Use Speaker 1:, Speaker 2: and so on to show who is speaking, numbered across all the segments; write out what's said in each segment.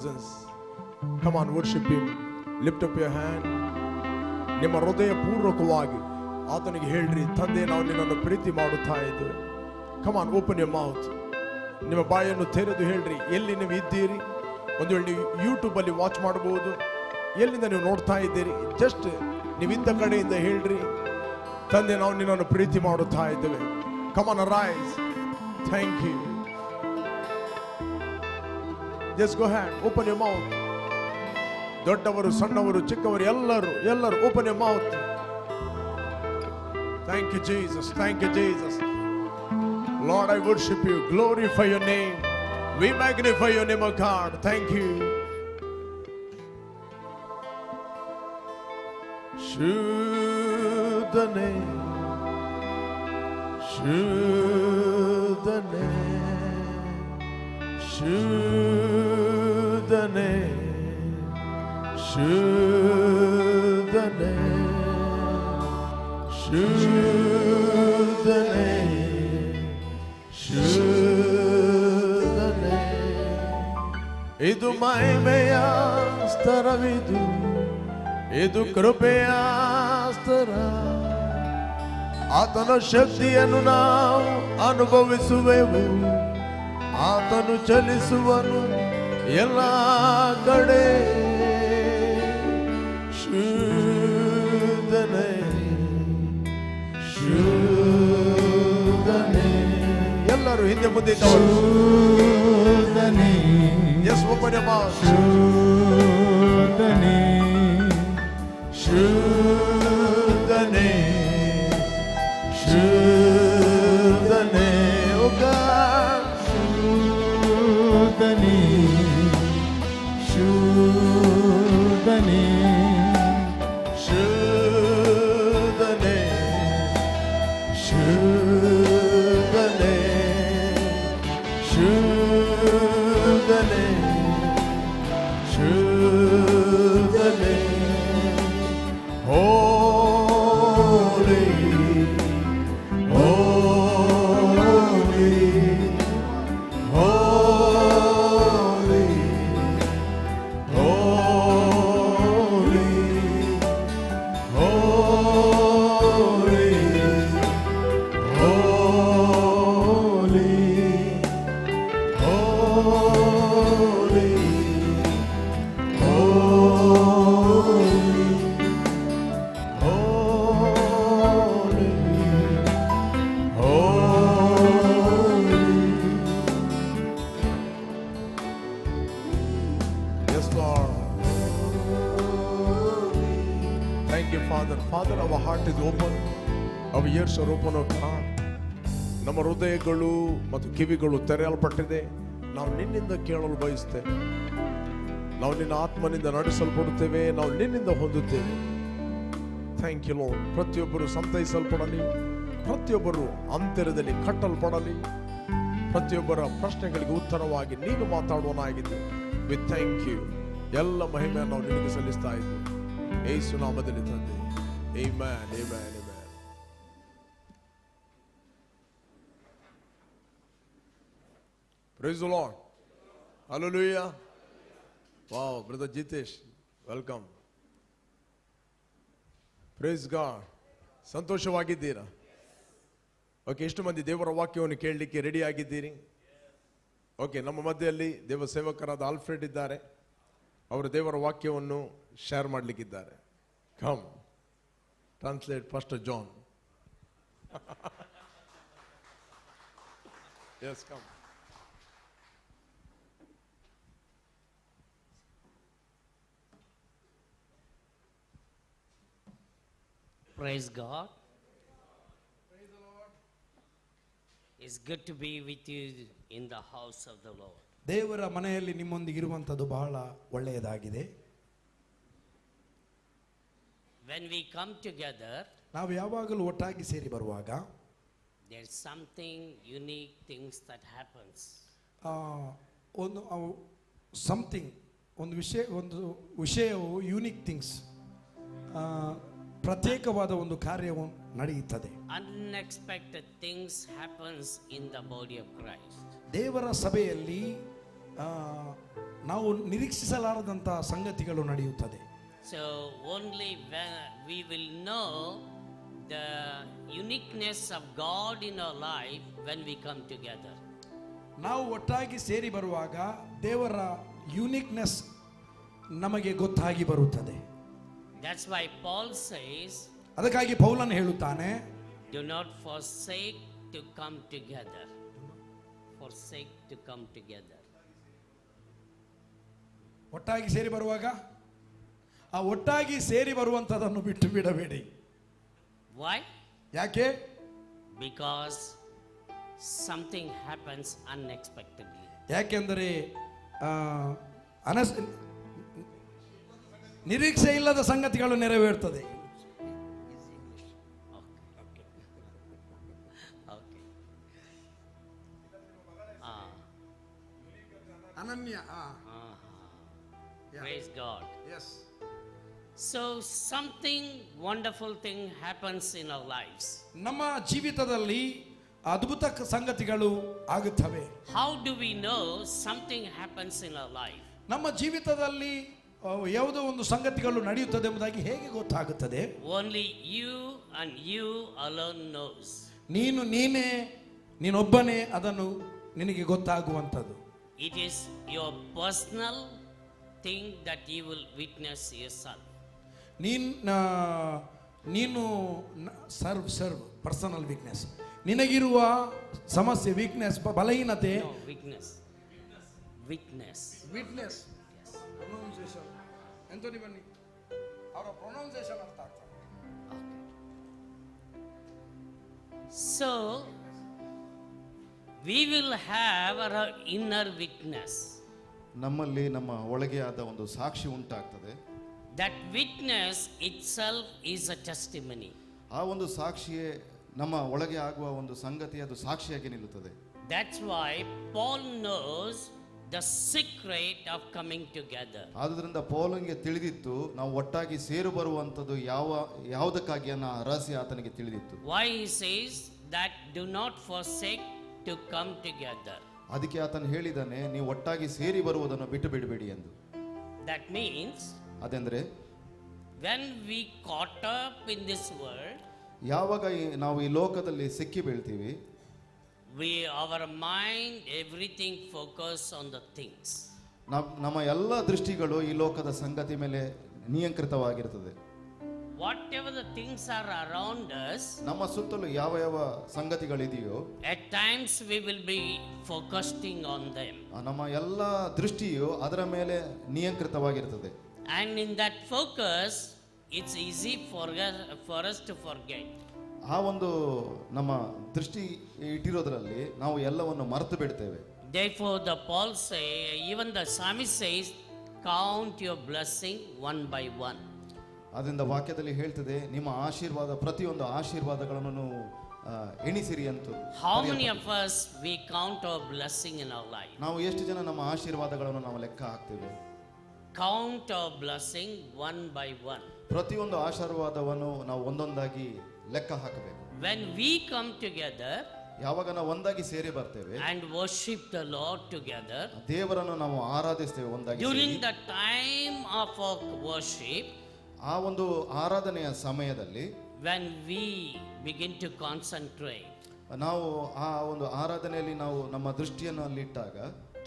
Speaker 1: Come on, worship Him. Lift up your hand. ನಿಮ್ಮ ಹೃದಯ ಪೂರ್ವಕವಾಗಿ ಆತನಿಗೆ ಹೇಳ್ರಿ, ತಂದೆ ನಾವು ನಿನ್ನನ್ನು ಪ್ರೀತಿ ಮಾಡುತ್ತಾ ಇದ್ದೇವೆ. Come on, open your mouth. ನಿಮ್ಮ ಬಾಯನ್ನು ತೆರೆದು ಹೇಳ್ರಿ, ಎಲ್ಲಿ ನೀವು ಇದ್ದೀರಿ. ಒಂದು ವೇಳೆ ನೀವು ಯೂಟ್ಯೂಬಲ್ಲಿ ವಾಚ್ ಮಾಡಬಹುದು, ಎಲ್ಲಿಂದ ನೀವು ನೋಡ್ತಾ ಇದ್ದೀರಿ, ಜಸ್ಟ್ ನೀವಿದ್ದ ಕಡೆಯಿಂದ ಹೇಳ್ರಿ, ತಂದೆ ನಾವು ನಿನ್ನನ್ನು ಪ್ರೀತಿ ಮಾಡುತ್ತಾ ಇದ್ದೇವೆ. Come on, arise. Thank you. Just go ahead, open your mouth. ದೊಡ್ಡವರು ಸಣ್ಣವರು ಚಿಕ್ಕವರು ಎಲ್ಲರೂ open your mouth. Thank you Jesus, thank you Jesus. Lord, I worship you, glorify your name, we magnify your name, O God. Thank you. Shuddha name, Shuddha name, Shuddha name, Shuddha name, Shuddha name, Shuddha name. Idu ಮಹಿಮೆಯ ಸ್ತರವಿದು, ಇದು ಕೃಪೆಯ ಸ್ತರ. ಆತನ ಶಕ್ತಿಯನ್ನು ನಾವು ಅನುಭವಿಸುವೆವು, ಆತನು ಚಲಿಸುವನು ಎಲ್ಲ ಕಡೆ. ಶುದ್ಧನೇ ಶುದ್ಧನೇ, ಎಲ್ಲರೂ ಹಿಂದೆ ಮುಂದೆ ಶುದ್ಧನೇ. Yes, open your mouth. ಶುದ್ಧನೇ ಶುದ್ಧನೇ ಶುದ್ಧನೇ, O God. ಶುದ್ಧನೇ ಶುದ್ಧನೇ ಶುದ್ಧನೇ ಶುದ್ಧನೇ ಶುದ್ಧನೇ ಶುದ್ಧನೇ. Holy, holy, holy, holy, holy, holy, holy, Father, our heart is open, our ears are open, O God. ನಮ್ಮ ಹೃದಯಗಳು ಮತ್ತು ಕಿವಿಗಳು ತೆರೆಯಲ್ಪಟ್ಟಿದೆ. ನಾವು ನಿನ್ನಿಂದ ಕೇಳಲು ಬಯಸ್ತೇವೆ, ನಾವು ನಿನ್ನ ಆತ್ಮನಿಂದ ನಡೆಸಲ್ಪಡುತ್ತೇವೆ, ನಾವು ನಿನ್ನಿಂದ ಹೊಂದುತ್ತೇವೆ. Thank you Lord. ಪ್ರತಿಯೊಬ್ಬರು ಸಂತೈಸಲ್ಪಡಲಿ, ಪ್ರತಿಯೊಬ್ಬರು ಅಂತರದಲ್ಲಿ ಕಟ್ಟಲ್ಪಡಲಿ, ಪ್ರತಿಯೊಬ್ಬರ ಪ್ರಶ್ನೆಗಳಿಗೆ ಉತ್ತರವಾಗಿ ನೀನು ಮಾತಾಡುವನಾಗಿದ್ದೆ. V thank you. ಎಲ್ಲ ಮಹಿಮೆಯನ್ನು ನಾವು ನಿನಗೆ ಸಲ್ಲಿಸ್ತಾ ಇದ್ದೀವಿ, ಯೇಸು ನಾಮದಲ್ಲಿ ತಂದೆ. Amen, amen, amen. Praise the Lord. Hallelujah. Wow, Brother Jitesh, welcome. Praise God. ಸಂತೋಷವಾಗಿದ್ದೀರಾ? ಓಕೆ, ಎಷ್ಟು ಮಂದಿ ದೇವರ ವಾಕ್ಯವನ್ನು ಕೇಳಲಿಕ್ಕೆ ರೆಡಿ ಆಗಿದ್ದೀರಿ? ಓಕೆ, ನಮ್ಮ ಮಧ್ಯದಲ್ಲಿ ದೇವ ಸೇವಕರಾದ ಆಲ್ಫ್ರೆಡ್ ಇದ್ದಾರೆ. ಅವರು ದೇವರ ವಾಕ್ಯವನ್ನು ಶೇರ್ ಮಾಡಲಿಕ್ಕಿದ್ದಾರೆ. Come, translate Pastor John. Yes, come.
Speaker 2: Praise God. Praise the Lord. It's good to be with you in the house of the Lord.
Speaker 3: ದೇವರ ಮನೆಯಲ್ಲಿ ನಿಮ್ಮೊಂದಿಗೆ ಇರುವಂತದ್ದು ಬಹಳ ಒಳ್ಳೆಯದಾಗಿದೆ.
Speaker 2: When we come together,
Speaker 3: ನಾವು ಯಾವಾಗಲೂ ಒಟ್ಟಾಗಿ ಸೇರಿ ಬರುವಾಗ
Speaker 2: there's something unique things that happens.
Speaker 3: ಒಂದು ಸಮಥಿಂಗ್ ಒಂದು ವಿಷಯವು ಯೂನಿಕ್ ಥಿಂಗ್ಸ್, ಪ್ರತ್ಯೇಕವಾದ ಒಂದು ಕಾರ್ಯವು ನಡೆಯುತ್ತದೆ.
Speaker 2: Unexpected things happens in the body of Christ.
Speaker 3: ದೇವರ ಸಭೆಯಲ್ಲಿ ನಾವು ನಿರೀಕ್ಷಿಸಲಾರದಂಥ ಸಂಗತಿಗಳು ನಡೆಯುತ್ತದೆ.
Speaker 2: So only when we will know the uniqueness of God in our life when we come together.
Speaker 3: ನಾವು ಒಟ್ಟಾಗಿ ಸೇರಿ ಬರುವಾಗ ದೇವರ ಯೂನಿಕ್ನೆಸ್ ನಮಗೆ ಗೊತ್ತಾಗಿ ಬರುತ್ತದೆ.
Speaker 2: That's why Paul says,
Speaker 3: ಅದಕ್ಕಾಗಿ ಪೌಲನು ಹೇಳುತ್ತಾನೆ,
Speaker 2: do not forsake to come together. Forsake to come together.
Speaker 3: ಒಟ್ಟಾಗಿ ಸೇರಿ ಬರುವಾಗ ಆ ಒಟ್ಟಾಗಿ ಸೇರಿ ಬರುವಂಥದ್ದನ್ನು ಬಿಟ್ಟು ಬಿಡಬೇಡಿ.
Speaker 2: Why?
Speaker 3: ಯಾಕೆ?
Speaker 2: Because something happens unexpectedly.
Speaker 3: ಯಾಕೆಂದರೆ ನಿರೀಕ್ಷೆ ಇಲ್ಲದ ಸಂಗತಿಗಳು ನೆರವೇರ್ತದೆ.
Speaker 2: Okay.
Speaker 3: ಅನನ್ಯ.
Speaker 2: Praise God.
Speaker 3: Yes.
Speaker 2: So something wonderful thing happens in our lives.
Speaker 3: ನಮ್ಮ ಜೀವಿತದಲ್ಲಿ ಅದ್ಭುತ ಸಂಗತಿಗಳು ಆಗುತ್ತವೆ.
Speaker 2: How do we know something happens in our life?
Speaker 3: ನಮ್ಮ ಜೀವಿತದಲ್ಲಿ ಯಾವುದೋ ಒಂದು ಸಂಗತಿಗಳು ನಡೆಯುತ್ತದೆ ಎಂಬುದಾಗಿ ಹೇಗೆ ಗೊತ್ತಾಗುತ್ತದೆ?
Speaker 2: Only you and you alone knows.
Speaker 3: ನೀನೊಬ್ಬನೇ ಅದನ್ನು ನಿನಗೆ ಗೊತ್ತಾಗುವಂಥದ್ದು.
Speaker 2: It is your personal thing that you will witness yourself.
Speaker 3: ನೀನು ಸರ್ವ್ ಪರ್ಸನಲ್ ವೀಕ್ನೆಸ್, ನಿನಗಿರುವ ಸಮಸ್ಯೆ, ವೀಕ್ನೆಸ್, ಬಲಹೀನತೆ.
Speaker 2: No, weakness. Witness.
Speaker 3: Witness. Pronunciation Anthony ಬನ್ನಿ, ಅವರ ಪ್ರೊನೌನ್ಸಿಯೇಷನ್ ಅರ್ಥ ಆಗ್ತದೆ.
Speaker 2: So we will have our inner witness.
Speaker 4: ನಮ್ಮಲ್ಲಿ ನಮ್ಮ ಒಳಗೆ ಆದ ಒಂದು ಸಾಕ್ಷಿ ಉಂಟಾಗ್ತದೆ.
Speaker 2: That witness itself is a testimony.
Speaker 4: ಆ ಒಂದು ಸಾಕ್ಷಿಯೇ ನಮ್ಮ ಒಳಗೆ ಆಗುವ ಒಂದು ಸಂಗತಿ, ಅದು ಸಾಕ್ಷಿಯಾಗಿ ನಿಲ್ಲುತ್ತದೆ.
Speaker 2: That's why Paul knows the secret of coming together.
Speaker 4: ಆದುದರಿಂದ ಪೌಲನಿಗೆ ತಿಳಿದಿತ್ತು ನಾವು ಒಟ್ಟಾಗಿ ಸೇರು ಬರುವಂಥದ್ದು ಯಾವುದಕ್ಕಾಗಿ ಅನ್ನೋ ರಹಸ್ಯ ಆತನಿಗೆ ತಿಳಿದಿತ್ತು.
Speaker 2: Why he says that do not forsake to come together.
Speaker 4: ಅದಕ್ಕೆ ಆತನು ಹೇಳಿದಾನೆ, ನೀವು ಒಟ್ಟಾಗಿ ಸೇರಿ ಬರುವುದನ್ನು ಬಿಟ್ಟು ಬಿಡಬೇಡಿ ಎಂದು.
Speaker 2: That means
Speaker 4: ಅದೆಂದ್ರೆ
Speaker 2: when we caught up in this world,
Speaker 4: ಯಾವಾಗ ನಾವು ಈ ಲೋಕದಲ್ಲಿ ಸಿಕ್ಕಿ ಬೀಳ್ತೀವಿ,
Speaker 2: our mind, everything focus on the things.
Speaker 4: ನಮ್ಮ ಎಲ್ಲ ದೃಷ್ಟಿಗಳು ಈ ಲೋಕದ ಸಂಗತಿ ಮೇಲೆ ನಿಯಂತ್ರಿತವಾಗಿರ್ತದೆ.
Speaker 2: Whatever the things are around us,
Speaker 4: ನಮ್ಮ ಸುತ್ತಲೂ ಯಾವ ಯಾವ ಸಂಗತಿಗಳಿದೆಯೋ
Speaker 2: at times we will be focusing on them.
Speaker 4: ನಮ್ಮ ಎಲ್ಲ ದೃಷ್ಟಿಯು ಅದರ ಮೇಲೆ ನಿಯಂತ್ರಿತವಾಗಿರ್ತದೆ.
Speaker 2: And in that focus, it's easy for us to forget.
Speaker 4: ಆ ಒಂದು ನಮ್ಮ ದೃಷ್ಟಿ ಇಟ್ಟಿರೋದ್ರಲ್ಲಿ ನಾವು ಎಲ್ಲವನ್ನು ಮರೆತು ಬಿಡ್ತೇವೆ.
Speaker 2: Therefore the Paul say, even the psalmist says, count your blessing one by one.
Speaker 4: ಅದರಿಂದ ವಾಕ್ಯದಲ್ಲಿ ಹೇಳ್ತದೆ, ನಿಮ್ಮ ಆಶೀರ್ವಾದ, ಪ್ರತಿಯೊಂದು ಆಶೀರ್ವಾದಗಳನ್ನು ಎಣಿಸಿರಿ ಅಂತ.
Speaker 2: How many of us we count our blessing in our life?
Speaker 4: ನಾವು ಎಷ್ಟು ಜನ ನಮ್ಮ ಆಶೀರ್ವಾದಗಳನ್ನು ನಾವು ಲೆಕ್ಕ ಹಾಕ್ತೇವೆ?
Speaker 2: Count our blessing one by one.
Speaker 4: ಪ್ರತಿಯೊಂದು ಆಶೀರ್ವಾದವನ್ನು ನಾವು ಒಂದೊಂದಾಗಿ ಲೆಕ್ಕ ಹಾಕಬೇಕು.
Speaker 2: When we come together,
Speaker 4: ಯಾವಾಗ ನಾವು ಒಂದಾಗಿ ಸೇರಿ ಬರ್ತೇವೆ
Speaker 2: and worship the Lord together,
Speaker 4: ದೇವರನ್ನು ನಾವು ಆರಾಧಿಸ್ತೇವೆ ಒಂದಾಗಿ.
Speaker 2: during the time of our worship,
Speaker 4: ಆ ಒಂದು ಆರಾಧನೆಯ ಸಮಯದಲ್ಲಿ
Speaker 2: when we begin to concentrate,
Speaker 4: ನಾವು ಆ ಒಂದು ಆರಾಧನೆಯಲ್ಲಿ ನಾವು ನಮ್ಮ ದೃಷ್ಟಿಯನ್ನು ಅಲ್ಲಿಟ್ಟಾಗ,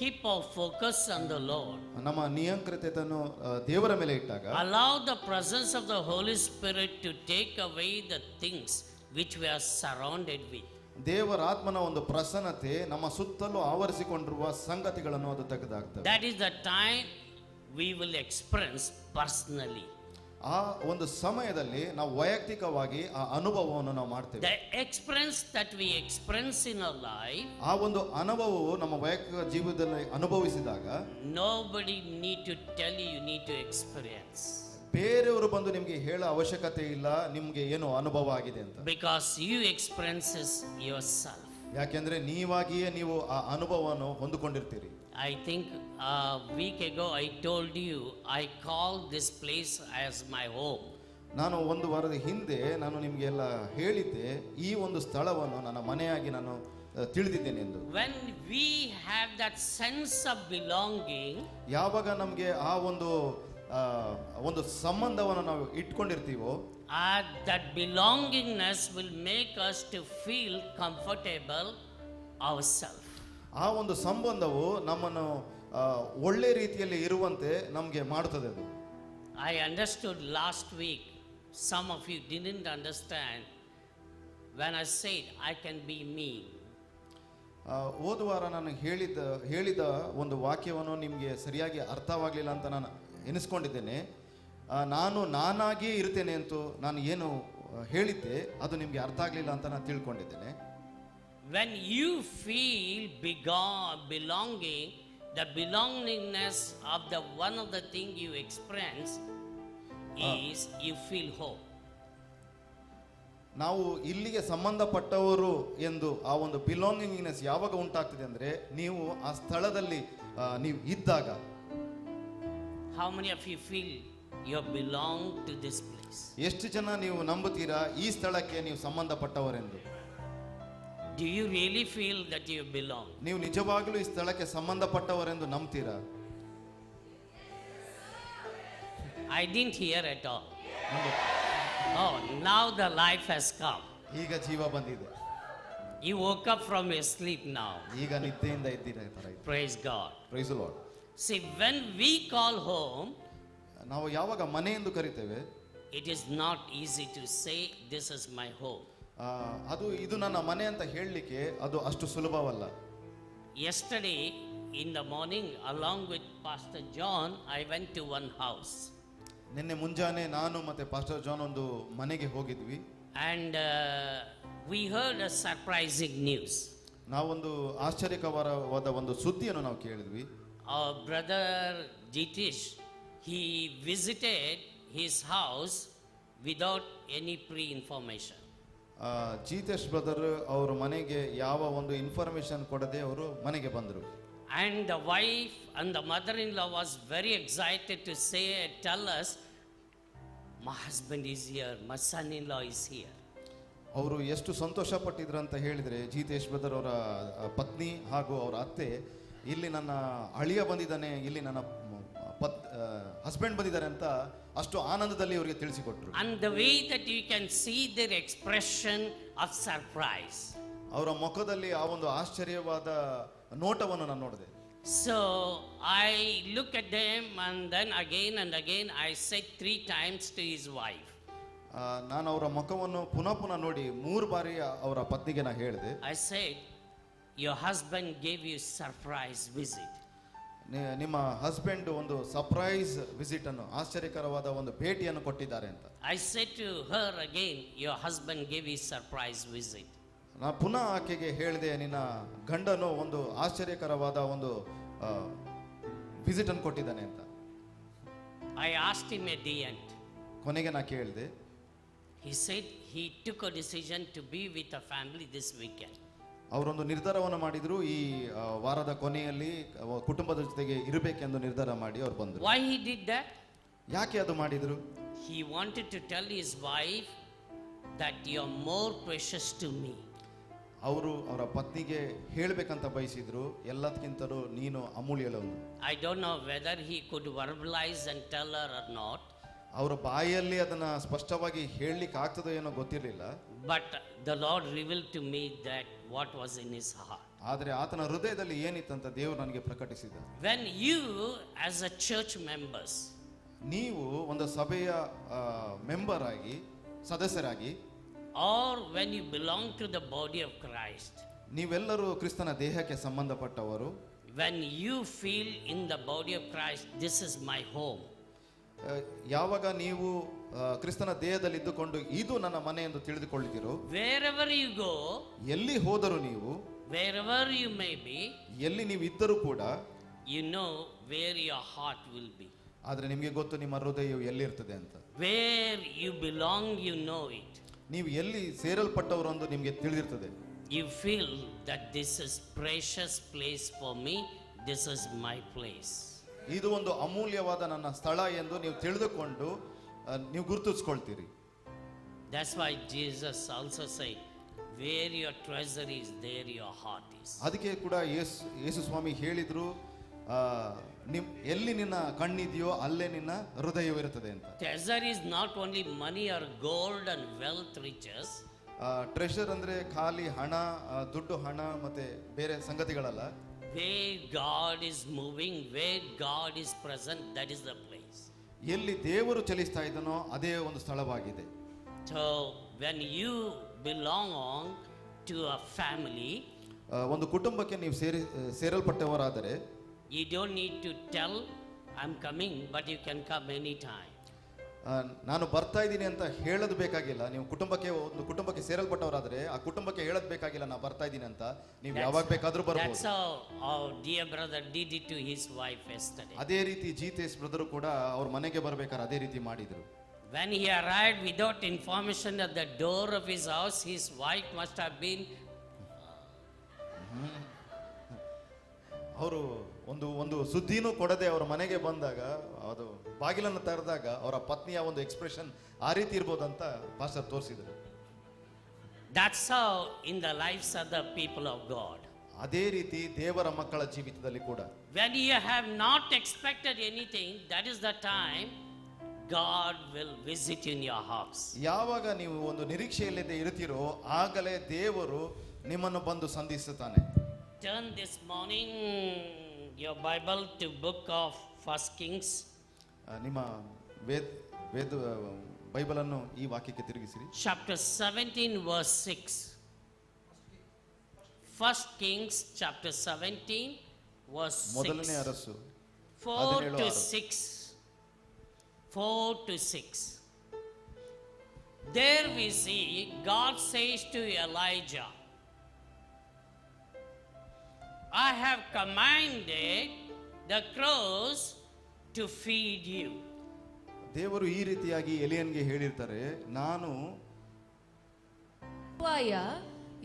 Speaker 2: keep our focus on the Lord,
Speaker 4: ನಮ್ಮ ನಿಯಂತ್ರಿತತೆಯನ್ನು ದೇವರ ಮೇಲೆ ಇಟ್ಟಾಗ,
Speaker 2: allow the presence of the Holy Spirit to take away the things which we are surrounded with.
Speaker 4: ದೇವರ ಆತ್ಮನ ಒಂದು ಪ್ರಸನ್ನತೆ ನಮ್ಮ ಸುತ್ತಲೂ ಆವರಿಸಿಕೊಂಡಿರುವ ಸಂಗತಿಗಳನ್ನು ಅದು ತೆಗೆದಾಗ್ತದೆ.
Speaker 2: That is the time we will experience personally.
Speaker 4: ಆ ಒಂದು ಸಮಯದಲ್ಲಿ ನಾವು ವೈಯಕ್ತಿಕವಾಗಿ ಆ ಅನುಭವವನ್ನು ನಾವು ಮಾಡ್ತೇವೆ.
Speaker 2: The experience that we experience in our life,
Speaker 4: ಆ ಒಂದು ಅನುಭವವು ನಮ್ಮ ವೈಯಕ್ತಿಕ ಜೀವನದಲ್ಲಿ ಅನುಭವಿಸಿದಾಗ
Speaker 2: nobody need to tell you, you need to experience.
Speaker 4: ಬೇರೆಯವರು ಬಂದು ನಿಮಗೆ ಹೇಳೋ ಅವಶ್ಯಕತೆ ಇಲ್ಲ ನಿಮಗೆ ಏನು ಅನುಭವ ಆಗಿದೆ ಅಂತ.
Speaker 2: Because you experiences yourself.
Speaker 4: ಯಾಕೆಂದ್ರೆ ನೀವಾಗಿಯೇ ನೀವು ಆ ಅನುಭವವನ್ನು ಹೊಂದಿಕೊಂಡಿರ್ತೀರಿ.
Speaker 2: I think a week ago I told you I call this place as my home.
Speaker 4: ನಾನು ಒಂದು ವಾರದ ಹಿಂದೆ ನಾನು ನಿಮಗೆಲ್ಲ ಹೇಳಿದ್ದೆ, ಈ ಒಂದು ಸ್ಥಳವನ್ನು ನನ್ನ ಮನೆಯಾಗಿ ನಾನು ತಿಳಿದಿದ್ದೇನೆ ಎಂದು.
Speaker 2: When we have that sense of belonging,
Speaker 4: ಯಾವಾಗ ನಮಗೆ ಆ ಒಂದು ಸಂಬಂಧವನ್ನು ನಾವು ಇಟ್ಕೊಂಡಿರ್ತೀವೋ,
Speaker 2: that belongingness will make us to feel comfortable ourselves.
Speaker 4: ಆ ಒಂದು ಸಂಬಂಧವು ನಮ್ಮನ್ನು ಒಳ್ಳೆ ರೀತಿಯಲ್ಲಿ ಇರುವಂತೆ ನಮಗೆ ಮಾಡುತ್ತದೆ ಅದು.
Speaker 2: I understood last week, some of you didn't understand when I said I can be me.
Speaker 4: ಹೋದ ವಾರ ನಾನು ಹೇಳಿದ ಒಂದು ವಾಕ್ಯವನ್ನು ನಿಮಗೆ ಸರಿಯಾಗಿ ಅರ್ಥವಾಗಲಿಲ್ಲ ಅಂತ ನಾನು ಎನಿಸ್ಕೊಂಡಿದ್ದೇನೆ. ನಾನು ನಾನಾಗಿಯೇ ಇರ್ತೇನೆ ಅಂತ ನಾನು ಏನು ಹೇಳಿದ್ದೆ ಅದು ನಿಮಗೆ ಅರ್ಥ ಆಗಲಿಲ್ಲ ಅಂತ ನಾನು ತಿಳ್ಕೊಂಡಿದ್ದೇನೆ.
Speaker 2: When you feel belonging, the belongingness of the one of the thing you experience is you feel home.
Speaker 4: ನಾವು ಇಲ್ಲಿಗೆ ಸಂಬಂಧಪಟ್ಟವರು ಎಂದು ಆ ಒಂದು ಬಿಲಾಂಗಿಂಗ್ನೆಸ್ ಯಾವಾಗ ಉಂಟಾಗ್ತದೆ ಅಂದ್ರೆ ನೀವು ಆ ಸ್ಥಳದಲ್ಲಿ ನೀವು ಇದ್ದಾಗ.
Speaker 2: How many of you feel you belong to this place?
Speaker 4: ಎಷ್ಟು ಜನ ನೀವು ನಂಬುತ್ತೀರಾ ಈ ಸ್ಥಳಕ್ಕೆ ನೀವು ಸಂಬಂಧಪಟ್ಟವರೆಂದು?
Speaker 2: Do you really feel that you belong?
Speaker 4: ನೀವು ನಿಜವಾಗಲೂ ಈ ಸ್ಥಳಕ್ಕೆ ಸಂಬಂಧಪಟ್ಟವರೆಂದು ನಂಬ್ತೀರಾ?
Speaker 2: I didn't hear at all. Oh, now the life has come.
Speaker 4: ಈಗ ಜೀವ ಬಂದಿದೆ.
Speaker 2: You woke up from your sleep now.
Speaker 4: ಈಗ ನಿದ್ದೆಯಿಂದ ಇದ್ದೀರಾ ತರ ಇದೆ.
Speaker 2: Praise God.
Speaker 4: Praise the Lord.
Speaker 2: See, when we call home,
Speaker 4: ನಾವು ಯಾವಾಗ ಮನೆ ಎಂದು ಕರಿತೇವೆ,
Speaker 2: it is not easy to say this is my home.
Speaker 4: ಇದು ನನ್ನ ಮನೆ ಅಂತ ಹೇಳಲಿಕ್ಕೆ ಅದು ಅಷ್ಟು ಸುಲಭವಲ್ಲ.
Speaker 2: Yesterday in the morning, along with Pastor John, I went to one house.
Speaker 4: ನಿನ್ನೆ ಮುಂಜಾನೆ ನಾನು ಮತ್ತೆ ಪಾಸ್ಟರ್ ಜಾನ್ ಒಂದು ಮನೆಗೆ ಹೋಗಿದ್ವಿ.
Speaker 2: And we heard a surprising news.
Speaker 4: ನಾವೊಂದು ಆಶ್ಚರ್ಯಕರವಾದ ಒಂದು ಸುದ್ದಿಯನ್ನು ನಾವು ಕೇಳಿದ್ವಿ.
Speaker 2: Our brother Jitish, he visited his house without any pre-information.
Speaker 4: Jitesh brother ಅವರ ಮನೆಗೆ ಯಾವ ಒಂದು ಇನ್ಫಾರ್ಮೇಶನ್ ಕೊಡದೆ ಅವರು ಮನೆಗೆ ಬಂದರು.
Speaker 2: And the wife and the mother-in-law was very excited to tell us, my husband is here, my son-in-law is here.
Speaker 4: ಅವರು ಎಷ್ಟು ಸಂತೋಷ ಪಟ್ಟಿದ್ರು ಅಂತ ಹೇಳಿದ್ರೆ, ಜೀತೇಶ್ ಬ್ರದರ್ ಅವರ ಪತ್ನಿ ಹಾಗೂ ಅವರ ಅತ್ತೆ, ಇಲ್ಲಿ ನನ್ನ ಅಳಿಯ ಬಂದಿದ್ದಾನೆ, ಇಲ್ಲಿ ನನ್ನ ಹಸ್ಬೆಂಡ್ ಬಂದಿದ್ದಾರೆ ಅಂತ ಅಷ್ಟು ಆನಂದದಲ್ಲಿ ಅವರಿಗೆ ತಿಳಿಸಿಕೊಟ್ರು.
Speaker 2: And the way that you can see their expression of surprise.
Speaker 4: ಅವರ ಮುಖದಲ್ಲಿ ಆ ಒಂದು ಆಶ್ಚರ್ಯವಾದ ನೋಟವನ್ನು ನಾನು ನೋಡಿದೆ.
Speaker 2: So I look at them and then again and again I said 3 times to his wife.
Speaker 4: ನಾನು ಅವರ ಮುಖವನ್ನು ಪುನಃ ನೋಡಿ 3 ಬಾರಿ ಅವರ ಪತ್ನಿಗೆ ನಾನು ಹೇಳಿದೆ.
Speaker 2: I said, your husband gave you surprise visit.
Speaker 4: ನಿಮ್ಮ ಹಸ್ಬೆಂಡ್ ಒಂದು ಸರ್ಪ್ರೈಸ್ ವಿಸಿಟ್ ಅನ್ನು, ಆಶ್ಚರ್ಯಕರವಾದ ಒಂದು ಭೇಟಿಯನ್ನು ಕೊಟ್ಟಿದ್ದಾರೆ ಅಂತ.
Speaker 2: I said to her again, your husband gave you surprise visit.
Speaker 4: ನಾನು ಪುನಃ ಆಕೆಗೆ ಹೇಳಿದೆ, ನಿನ್ನ ಗಂಡನು ಒಂದು ಆಶ್ಚರ್ಯಕರವಾದ ಒಂದು ವಿಸಿಟ್ ಅನ್ನು ಕೊಟ್ಟಿದ್ದಾನೆ ಅಂತ.
Speaker 2: I asked him at the end.
Speaker 4: ಕೊನೆಗೆ ನಾ ಕೇಳಿದೆ.
Speaker 2: He said he took a decision to be with a family this weekend.
Speaker 4: ಅವರೊಂದು ನಿರ್ಧಾರವನ್ನು ಮಾಡಿದ್ರು, ಈ ವಾರದ ಕೊನೆಯಲ್ಲಿ ಕುಟುಂಬದ ಜೊತೆಗೆ ಇರಬೇಕೆಂದು ನಿರ್ಧಾರ ಮಾಡಿ ಅವರು ಬಂದರು.
Speaker 2: Why he did that?
Speaker 4: ಯಾಕೆ ಅದು ಮಾಡಿದ್ರು?
Speaker 2: He wanted to tell his wife that you are more precious to me.
Speaker 4: ಅವರು ಅವರ ಪತ್ನಿಗೆ ಹೇಳಬೇಕಂತ ಬಯಸಿದ್ರು, ಎಲ್ಲದಕ್ಕಿಂತಲೂ ನೀನು ಅಮೂಲ್ಯಳವನು.
Speaker 2: I don't know whether he could verbalize and tell her or not.
Speaker 4: ಅವರ ಬಾಯಲ್ಲಿ ಅದನ್ನ ಸ್ಪಷ್ಟವಾಗಿ ಹೇಳಲಿಕ್ಕೆ ಆಗ್ತದೋ ಏನೋ ಗೊತ್ತಿರಲಿಲ್ಲ.
Speaker 2: But the Lord revealed to me that what was in his heart.
Speaker 4: ಆದರೆ ಆತನ ಹೃದಯದಲ್ಲಿ ಏನಿತ್ತಂತ ದೇವರು ನನಗೆ ಪ್ರಕಟಿಸಿದ.
Speaker 2: When you as a church members,
Speaker 4: ನೀವು ಒಂದು ಸಭೆಯ ಮೆಂಬರ್ ಆಗಿ, ಸದಸ್ಯರಾಗಿ,
Speaker 2: or when you belong to the body of Christ,
Speaker 4: ನೀವೆಲ್ಲರೂ ಕ್ರಿಸ್ತನ ದೇಹಕ್ಕೆ ಸಂಬಂಧಪಟ್ಟವರು,
Speaker 2: when you feel in the body of Christ, this is my home.
Speaker 4: ಯಾವಾಗ ನೀವು ಕ್ರಿಸ್ತನ ದೇಹದಲ್ಲಿ ಇದ್ದುಕೊಂಡು ಇದು ನನ್ನ ಮನೆ ಎಂದು ತಿಳಿದುಕೊಳ್ಳುತ್ತೀರೋ,
Speaker 2: wherever you go,
Speaker 4: ಎಲ್ಲಿ ಹೋದರೂ ನೀವು,
Speaker 2: wherever you may be,
Speaker 4: ಎಲ್ಲಿ ನೀವು ಇದ್ದರೂ ಕೂಡ,
Speaker 2: you know where your heart will be.
Speaker 4: ಆದರೆ ನಿಮಗೆ ಗೊತ್ತು ನಿಮ್ಮ ಹೃದಯವು ಎಲ್ಲಿರ್ತದೆ ಅಂತ.
Speaker 2: Where you belong, you know it.
Speaker 4: ನೀವು ಎಲ್ಲಿ ಸೇರಲ್ಪಟ್ಟವರು ಎಂದು ನಿಮಗೆ ತಿಳಿದಿರ್ತದೆ.
Speaker 2: You feel that this is precious place for me, this is my place.
Speaker 4: ಇದು ಒಂದು ಅಮೂಲ್ಯವಾದ ನನ್ನ ಸ್ಥಳ ಎಂದು ನೀವು ತಿಳಿದುಕೊಂಡು ನೀವು ಗುರುತಿಸ್ಕೊಳ್ತೀರಿ.
Speaker 2: That's why Jesus also said, Where your treasure is, there your heart is.
Speaker 4: ಅದಕ್ಕೆ ಕೂಡ ಯೇಸು ಸ್ವಾಮಿ ಹೇಳಿದ್ರು, ಎಲ್ಲಿ ನಿನ್ನ ಕಣ್ಣಿದೆಯೋ ಅಲ್ಲೇ ನಿನ್ನ ಹೃದಯವಿರುತ್ತದೆ ಅಂತ.
Speaker 2: Treasure is not only money or gold and wealth, riches.
Speaker 4: Treasure ಅಂದ್ರೆ ಖಾಲಿ ಹಣ, ದುಡ್ಡು, ಹಣ ಮತ್ತೆ ಬೇರೆ ಸಂಗತಿಗಳಲ್ಲ.
Speaker 2: Where God is moving, where God is present, that is the place.
Speaker 4: ಎಲ್ಲಿ ದೇವರು ಚಲಿಸ್ತಾ ಇದ್ದಾನೋ ಅದೇ ಒಂದು ಸ್ಥಳವಾಗಿದೆ.
Speaker 2: So when you belong to a family,
Speaker 4: ಒಂದು ಕುಟುಂಬಕ್ಕೆ ನೀವು ಸೇರಲ್ಪಟ್ಟವರಾದರೆ,
Speaker 2: you don't need to tell I'm coming, but you can come anytime.
Speaker 4: ನಾನು ಬರ್ತಾ ಇದ್ದೀನಿ ಅಂತ ಹೇಳೋದು ಬೇಕಾಗಿಲ್ಲ. ನೀವು ಒಂದು ಕುಟುಂಬಕ್ಕೆ ಸೇರಲ್ಪಟ್ಟವರಾದ್ರೆ ಆ ಕುಟುಂಬಕ್ಕೆ ಹೇಳೋದು ಬೇಕಾಗಿಲ್ಲ, ನಾನು ಬರ್ತಾ ಇದ್ದೀನಿ ಅಂತ. ನೀವು ಯಾವಾಗ ಬೇಕಾದ್ರೂ ಬರ್ಬೋದು.
Speaker 2: That's how our dear brother did it to his wife yesterday.
Speaker 4: ಅದೇ ರೀತಿ ಜೀತೇಶ್ ಬ್ರದರ್ ಕೂಡ ಅವ್ರ ಮನೆಗೆ ಬರ್ಬೇಕಾದ್ರೆ ಅದೇ ರೀತಿ ಮಾಡಿದ್ರು.
Speaker 2: When he arrived without information at the door of his house, his wife must have been
Speaker 4: ಅವರು ಒಂದು ಸುದ್ದಿನೂ ಕೊಡದೆ ಅವರ ಮನೆಗೆ ಬಂದಾಗ, ಅದು ಬಾಗಿಲನ್ನು ತೆರೆದಾಗ ಅವರ ಪತ್ನಿಯ ಒಂದು ಎಕ್ಸ್ಪ್ರೆಷನ್ ಆ ರೀತಿ ಇರ್ಬೋದಂತ ಪಾಸ್ಟರ್ ತೋರಿಸಿದರು.
Speaker 2: That's how in the lives of the people of God.
Speaker 4: ಅದೇ ರೀತಿ ದೇವರ ಮಕ್ಕಳ ಜೀವಿತದಲ್ಲಿ ಕೂಡ
Speaker 2: When you have not expected anything, that is the time God will visit in your house.
Speaker 4: ಯಾವಾಗ ನೀವು ಒಂದು ನಿರೀಕ್ಷೆಯಿಲ್ಲದೆ ಇರ್ತೀರೋ ಆಗಲೇ ದೇವರು ನಿಮ್ಮನ್ನು ಬಂದು ಸಂಧಿಸುತ್ತಾನೆ.
Speaker 2: Turn this morning your Bible to book of First Kings.
Speaker 4: ನಿಮ್ಮ ವೇದ ಬೈಬಲ್ ಅನ್ನು ಈ ವಾಕ್ಯಕ್ಕೆ ತಿರುಗಿಸಿರಿ.
Speaker 2: Chapter 17 verse 6. First Kings chapter 17 verse 6.
Speaker 4: ಮೊದಲನೇ Arasu
Speaker 2: 4 to 6. 4 to 6. There we see God says to Elijah, I have commanded the crows to feed you.
Speaker 4: ದೇವರು ಈ ರೀತಿಯಾಗಿ ಎಲಿಯನ್ಗೆ ಹೇಳಿರ್ತಾರೆ, ನಾನು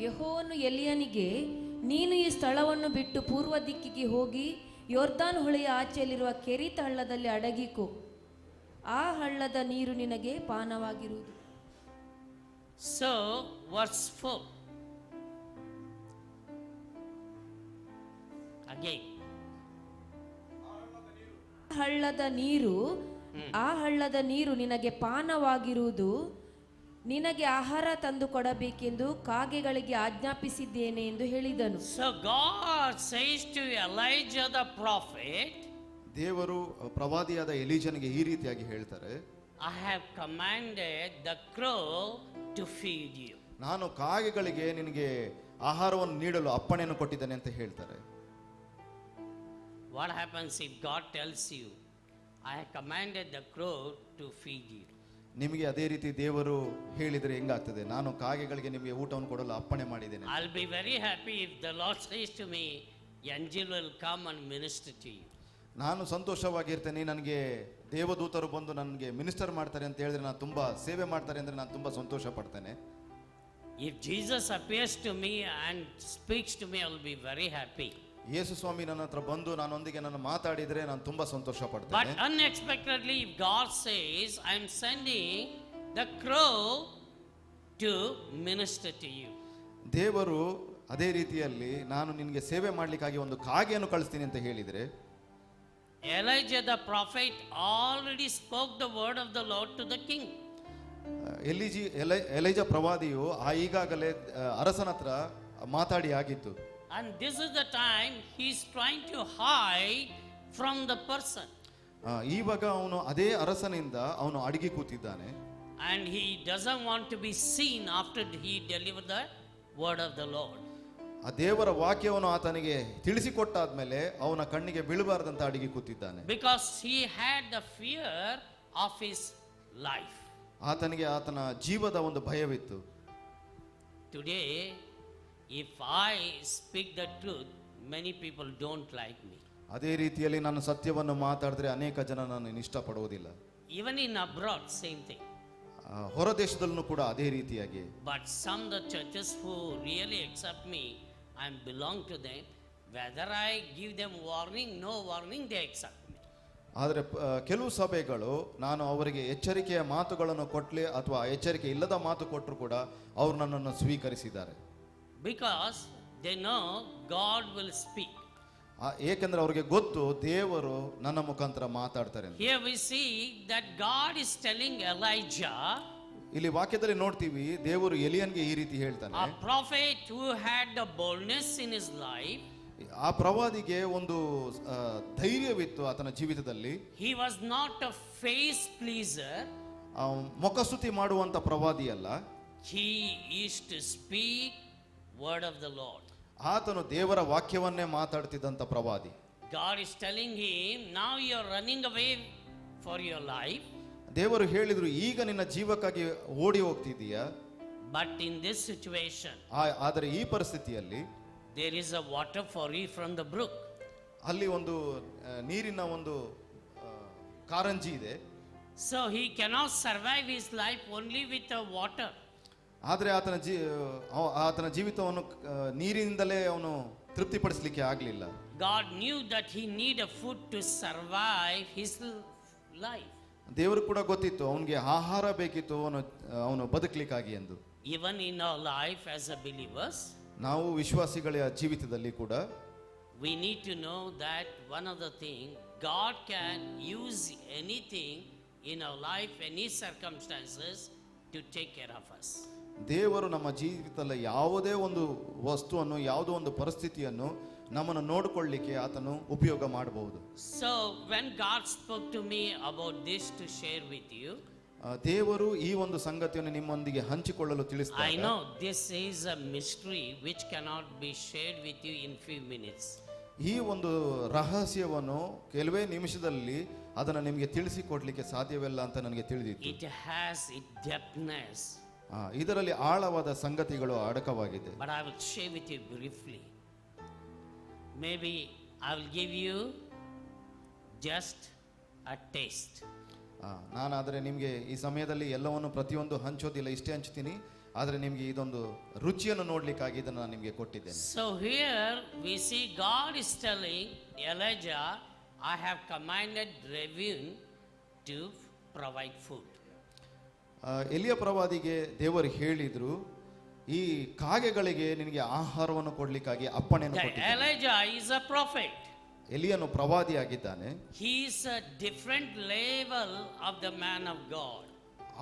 Speaker 5: ಯೆಹೋವನು ಎಲಿಯನಿಗೆ, ನೀನು ಈ ಸ್ಥಳವನ್ನು ಬಿಟ್ಟು ಪೂರ್ವ ದಿಕ್ಕಿಗೆ ಹೋಗಿ ಯೋರ್ದಾನ್ ಹೊಳೆಯ ಆಚೆಯಲ್ಲಿರುವ ಕೆರೀತ್ ಹಳ್ಳದಲ್ಲಿ ಅಡಗಿಕೋ, ಆ ಹಳ್ಳದ ನೀರು ನಿನಗೆ ಪಾನವಾಗಿರುವುದು.
Speaker 2: So verse 4 again.
Speaker 5: ಆ ಹಳ್ಳದ ನೀರು ನಿನಗೆ ಪಾನವಾಗಿರುವುದು, ನಿನಗೆ ಆಹಾರ ತಂದು ಕೊಡಬೇಕೆಂದು ಕಾಗೆಗಳಿಗೆ ಆಜ್ಞಾಪಿಸಿದ್ದೇನೆ ಎಂದು ಹೇಳಿದನು.
Speaker 2: So God says to Elijah the prophet,
Speaker 4: ದೇವರು ಪ್ರವಾದಿಯಾದ ಎಲೀಜನಿಗೆ ಈ ರೀತಿಯಾಗಿ ಹೇಳ್ತಾರೆ,
Speaker 2: I have commanded the crow to feed you.
Speaker 4: ನಾನು ಕಾಗೆಗಳಿಗೆ ನಿನಗೆ ಆಹಾರವನ್ನು ನೀಡಲು ಅಪ್ಪಣೆಯನ್ನು ಕೊಟ್ಟಿದ್ದೇನೆ ಅಂತ ಹೇಳ್ತಾರೆ.
Speaker 2: What happens if God tells you, I have commanded the crow to feed you?
Speaker 4: ನಿಮಗೆ ಅದೇ ರೀತಿ ದೇವರು ಹೇಳಿದರೆ ಹೆಂಗಾಗ್ತದೆ? ನಾನು ಕಾಗೆಗಳಿಗೆ ನಿಮಗೆ ಊಟವನ್ನು ಕೊಡಲು ಅಪ್ಪಣೆ ಮಾಡಿದ್ದೇನೆ.
Speaker 2: I'll be very happy if the Lord says to me, angel will come and minister to you.
Speaker 4: ನಾನು ಸಂತೋಷವಾಗಿರ್ತೇನೆ, ನನಗೆ ದೇವದೂತರು ಬಂದು ನನಗೆ ಮಿನಿಸ್ಟರ್ ಮಾಡ್ತಾರೆ ಅಂತ ಹೇಳಿದ್ರೆ, ನಾನು ತುಂಬಾ ಸೇವೆ ಮಾಡ್ತಾರೆ ಅಂದ್ರೆ ನಾನು ತುಂಬಾ ಸಂತೋಷ ಪಡ್ತೇನೆ.
Speaker 2: If Jesus appears to me and speaks to me, I will be very happy.
Speaker 4: ಯೇಸು ಸ್ವಾಮಿ ನನ್ನ ಹತ್ರ ಬಂದು ನನ್ನೊಂದಿಗೆ ನಾನು ಮಾತಾಡಿದ್ರೆ ನಾನು ತುಂಬಾ ಸಂತೋಷ
Speaker 2: But
Speaker 4: ಪಡ್ತೇನೆ.
Speaker 2: unexpectedly, if God says, I am sending the crow to minister to you.
Speaker 4: ದೇವರು ಅದೇ ರೀತಿಯಲ್ಲಿ ನಾನು ನಿನಗೆ ಸೇವೆ ಮಾಡ್ಲಿಕ್ಕಾಗಿ ಒಂದು ಕಾಗೆಯನ್ನು ಕಳಿಸ್ತೀನಿ ಅಂತ ಹೇಳಿದ್ರೆ,
Speaker 2: Elijah the prophet already spoke the word of the Lord to the king.
Speaker 4: ಎಲೈಜ ಪ್ರವಾದಿಯು ಈಗಾಗಲೇ ಅರಸನ ಹತ್ರ ಮಾತಾಡಿ ಆಗಿತ್ತು.
Speaker 2: And this is the time he is trying to hide from the person.
Speaker 4: ಇವಾಗ ಅವನು ಅದೇ ಅರಸನಿಂದ ಅವನು ಅಡಿಗೆ ಕೂತಿದ್ದಾನೆ.
Speaker 2: And he doesn't want to be seen after he delivered the word of the Lord.
Speaker 4: ಆ ದೇವರ ವಾಕ್ಯವನ್ನು ಆತನಿಗೆ ತಿಳಿಸಿಕೊಟ್ಟಾದ್ಮೇಲೆ ಅವನ ಕಣ್ಣಿಗೆ ಬೀಳಬಾರದಂತ ಅಡಿಗೆ ಕೂತಿದ್ದಾನೆ.
Speaker 2: Because he had the fear of his life.
Speaker 4: ಆತನಿಗೆ ಆತನ ಜೀವದ ಒಂದು ಭಯವಿತ್ತು.
Speaker 2: Today, if I speak the truth, many people don't like me.
Speaker 4: ಅದೇ ರೀತಿಯಲ್ಲಿ ನಾನು ಸತ್ಯವನ್ನು ಮಾತಾಡಿದ್ರೆ ಅನೇಕ ಜನ ನಾನು ಇಷ್ಟಪಡುವುದಿಲ್ಲ.
Speaker 2: Even in abroad, same thing.
Speaker 4: ಹೊರ ದೇಶದಲ್ಲೂ ಕೂಡ ಅದೇ ರೀತಿಯಾಗಿ.
Speaker 2: But some of the churches who really accept me, I belong to them. Whether I give them warning, no warning, they accept me.
Speaker 4: ಆದರೆ ಕೆಲವು ಸಭೆಗಳು ನಾನು ಅವರಿಗೆ ಎಚ್ಚರಿಕೆಯ ಮಾತುಗಳನ್ನು ಕೊಟ್ಲಿ ಅಥವಾ ಎಚ್ಚರಿಕೆ ಇಲ್ಲದ ಮಾತು ಕೊಟ್ಟರು ಕೂಡ ಅವರು ನನ್ನನ್ನು ಸ್ವೀಕರಿಸಿದ್ದಾರೆ.
Speaker 2: Because they know God will speak.
Speaker 4: ಏಕೆಂದ್ರೆ ಅವರಿಗೆ ಗೊತ್ತು ದೇವರು ನನ್ನ ಮುಖಾಂತರ ಮಾತಾಡ್ತಾರೆ ಅಂತ.
Speaker 2: Here we see that God is telling Elijah,
Speaker 4: ಇಲ್ಲಿ ವಾಕ್ಯದಲ್ಲಿ ನೋಡ್ತೀವಿ ದೇವರು ಎಲಿಯನ್ಗೆ ಈ ರೀತಿ ಹೇಳ್ತಾನೆ,
Speaker 2: a prophet who had the boldness in his life.
Speaker 4: ಆ ಪ್ರವಾದಿಗೆ ಒಂದು ಧೈರ್ಯವಿತ್ತು ಆತನ ಜೀವಿತದಲ್ಲಿ.
Speaker 2: He was not a face pleaser.
Speaker 4: ಮೊಕಸ್ತುತಿ ಮಾಡುವಂತ ಪ್ರವಾದಿ ಅಲ್ಲ.
Speaker 2: He used to speak word of the Lord.
Speaker 4: ಆತನು ದೇವರ ವಾಕ್ಯವನ್ನೇ ಮಾತಾಡ್ತಿದ್ದಂತ ಪ್ರವಾದಿ.
Speaker 2: God is telling him, now you are running away for your life.
Speaker 4: ದೇವರು ಹೇಳಿದ್ರು, ಈಗ ನಿನ್ನ ಜೀವಕ್ಕಾಗಿ ಓಡಿ ಹೋಗ್ತಿದೀಯಾ.
Speaker 2: But in this situation,
Speaker 4: ಆದರೆ ಈ ಪರಿಸ್ಥಿತಿಯಲ್ಲಿ
Speaker 2: there is a water for you from the brook.
Speaker 4: ಅಲ್ಲಿ ಒಂದು ನೀರಿನ ಒಂದು ಕಾರಂಜಿ ಇದೆ.
Speaker 2: So he cannot survive his life only with the water.
Speaker 4: ಆದರೆ ಆತನ ಜೀವಿತವನ್ನು ನೀರಿನಿಂದಲೇ ಅವನು ತೃಪ್ತಿಪಡಿಸಲಿಕ್ಕೆ ಆಗಲಿಲ್ಲ.
Speaker 2: God knew that he need a food to survive his life.
Speaker 4: ದೇವರು ಕೂಡ ಗೊತ್ತಿತ್ತು ಅವನಿಗೆ ಆಹಾರ ಬೇಕಿತ್ತು ಅವನು ಬದುಕಲಿಕ್ಕಾಗಿ ಎಂದು.
Speaker 2: Even in our life as a believers,
Speaker 4: ನಾವು ವಿಶ್ವಾಸಿಗಳ ಜೀವಿತದಲ್ಲಿ ಕೂಡ
Speaker 2: we need to know that one of the thing, God can use anything in our life, any circumstances to take care of us.
Speaker 4: ದೇವರು ನಮ್ಮ ಜೀವಿತದಲ್ಲಿ ಯಾವುದೇ ಒಂದು ವಸ್ತುವನ್ನು ಯಾವುದೋ ಒಂದು ಪರಿಸ್ಥಿತಿಯನ್ನು ನಮ್ಮನ್ನು ನೋಡಿಕೊಳ್ಳಿಕ್ಕೆ ಆತನು ಉಪಯೋಗ ಮಾಡಬಹುದು.
Speaker 2: So when God spoke to me about this to share with you,
Speaker 4: ದೇವರು ಈ ಒಂದು ಸಂಗತಿಯನ್ನು ನಿಮ್ಮೊಂದಿಗೆ ಹಂಚಿಕೊಳ್ಳಲು ತಿಳಿಸಿದ್ದಾರೆ.
Speaker 2: I know this is a mystery which cannot be shared with you in few minutes.
Speaker 4: ಈ ಒಂದು ರಹಸ್ಯವನ್ನು ಕೆಲವೇ ನಿಮಿಷದಲ್ಲಿ ಅದನ್ನು ನಿಮಗೆ ತಿಳಿಸಿಕೊಡ್ಲಿಕ್ಕೆ ಸಾಧ್ಯವಿಲ್ಲ ಅಂತ ನನಗೆ ತಿಳಿದಿತ್ತು.
Speaker 2: It has its depthness.
Speaker 4: ಇದರಲ್ಲಿ ಆಳವಾದ ಸಂಗತಿಗಳು ಅಡಕವಾಗಿದೆ.
Speaker 2: But I will share with you briefly. Maybe I will give you just a taste.
Speaker 4: ನಾನಾದರೆ ನಿಮಗೆ ಈ ಸಮಯದಲ್ಲಿ ಎಲ್ಲವನ್ನು ಪ್ರತಿಯೊಂದು ಹಂಚೋದಿಲ್ಲ, ಇಷ್ಟೇ ಹಂಚ್ತೀನಿ. ಆದರೆ ನಿಮಗೆ ಇದೊಂದು ರುಚಿಯನ್ನು ನೋಡ್ಲಿಕ್ಕಾಗಿ ಇದನ್ನು ನಾನು ನಿಮಗೆ ಕೊಟ್ಟಿದ್ದೇನೆ.
Speaker 2: So here we see God is telling Elijah, I have commanded Ravine to provide food.
Speaker 4: ಎಲಿಯ ಪ್ರವಾದಿಗೆ ದೇವರು ಹೇಳಿದ್ರು, ಈ ಕಾಗೆಗಳಿಗೆ ನಿನಗೆ ಆಹಾರವನ್ನು ಕೊಡ್ಲಿಕ್ಕಾಗಿ ಅಪ್ಪಣೆಯನ್ನು ಕೊಟ್ಟಿದ್ದಾನೆ.
Speaker 2: Elijah is a prophet.
Speaker 4: ಎಲಿಯನು ಪ್ರವಾದಿಯಾಗಿದ್ದಾನೆ.
Speaker 2: He is a different level of the man of God.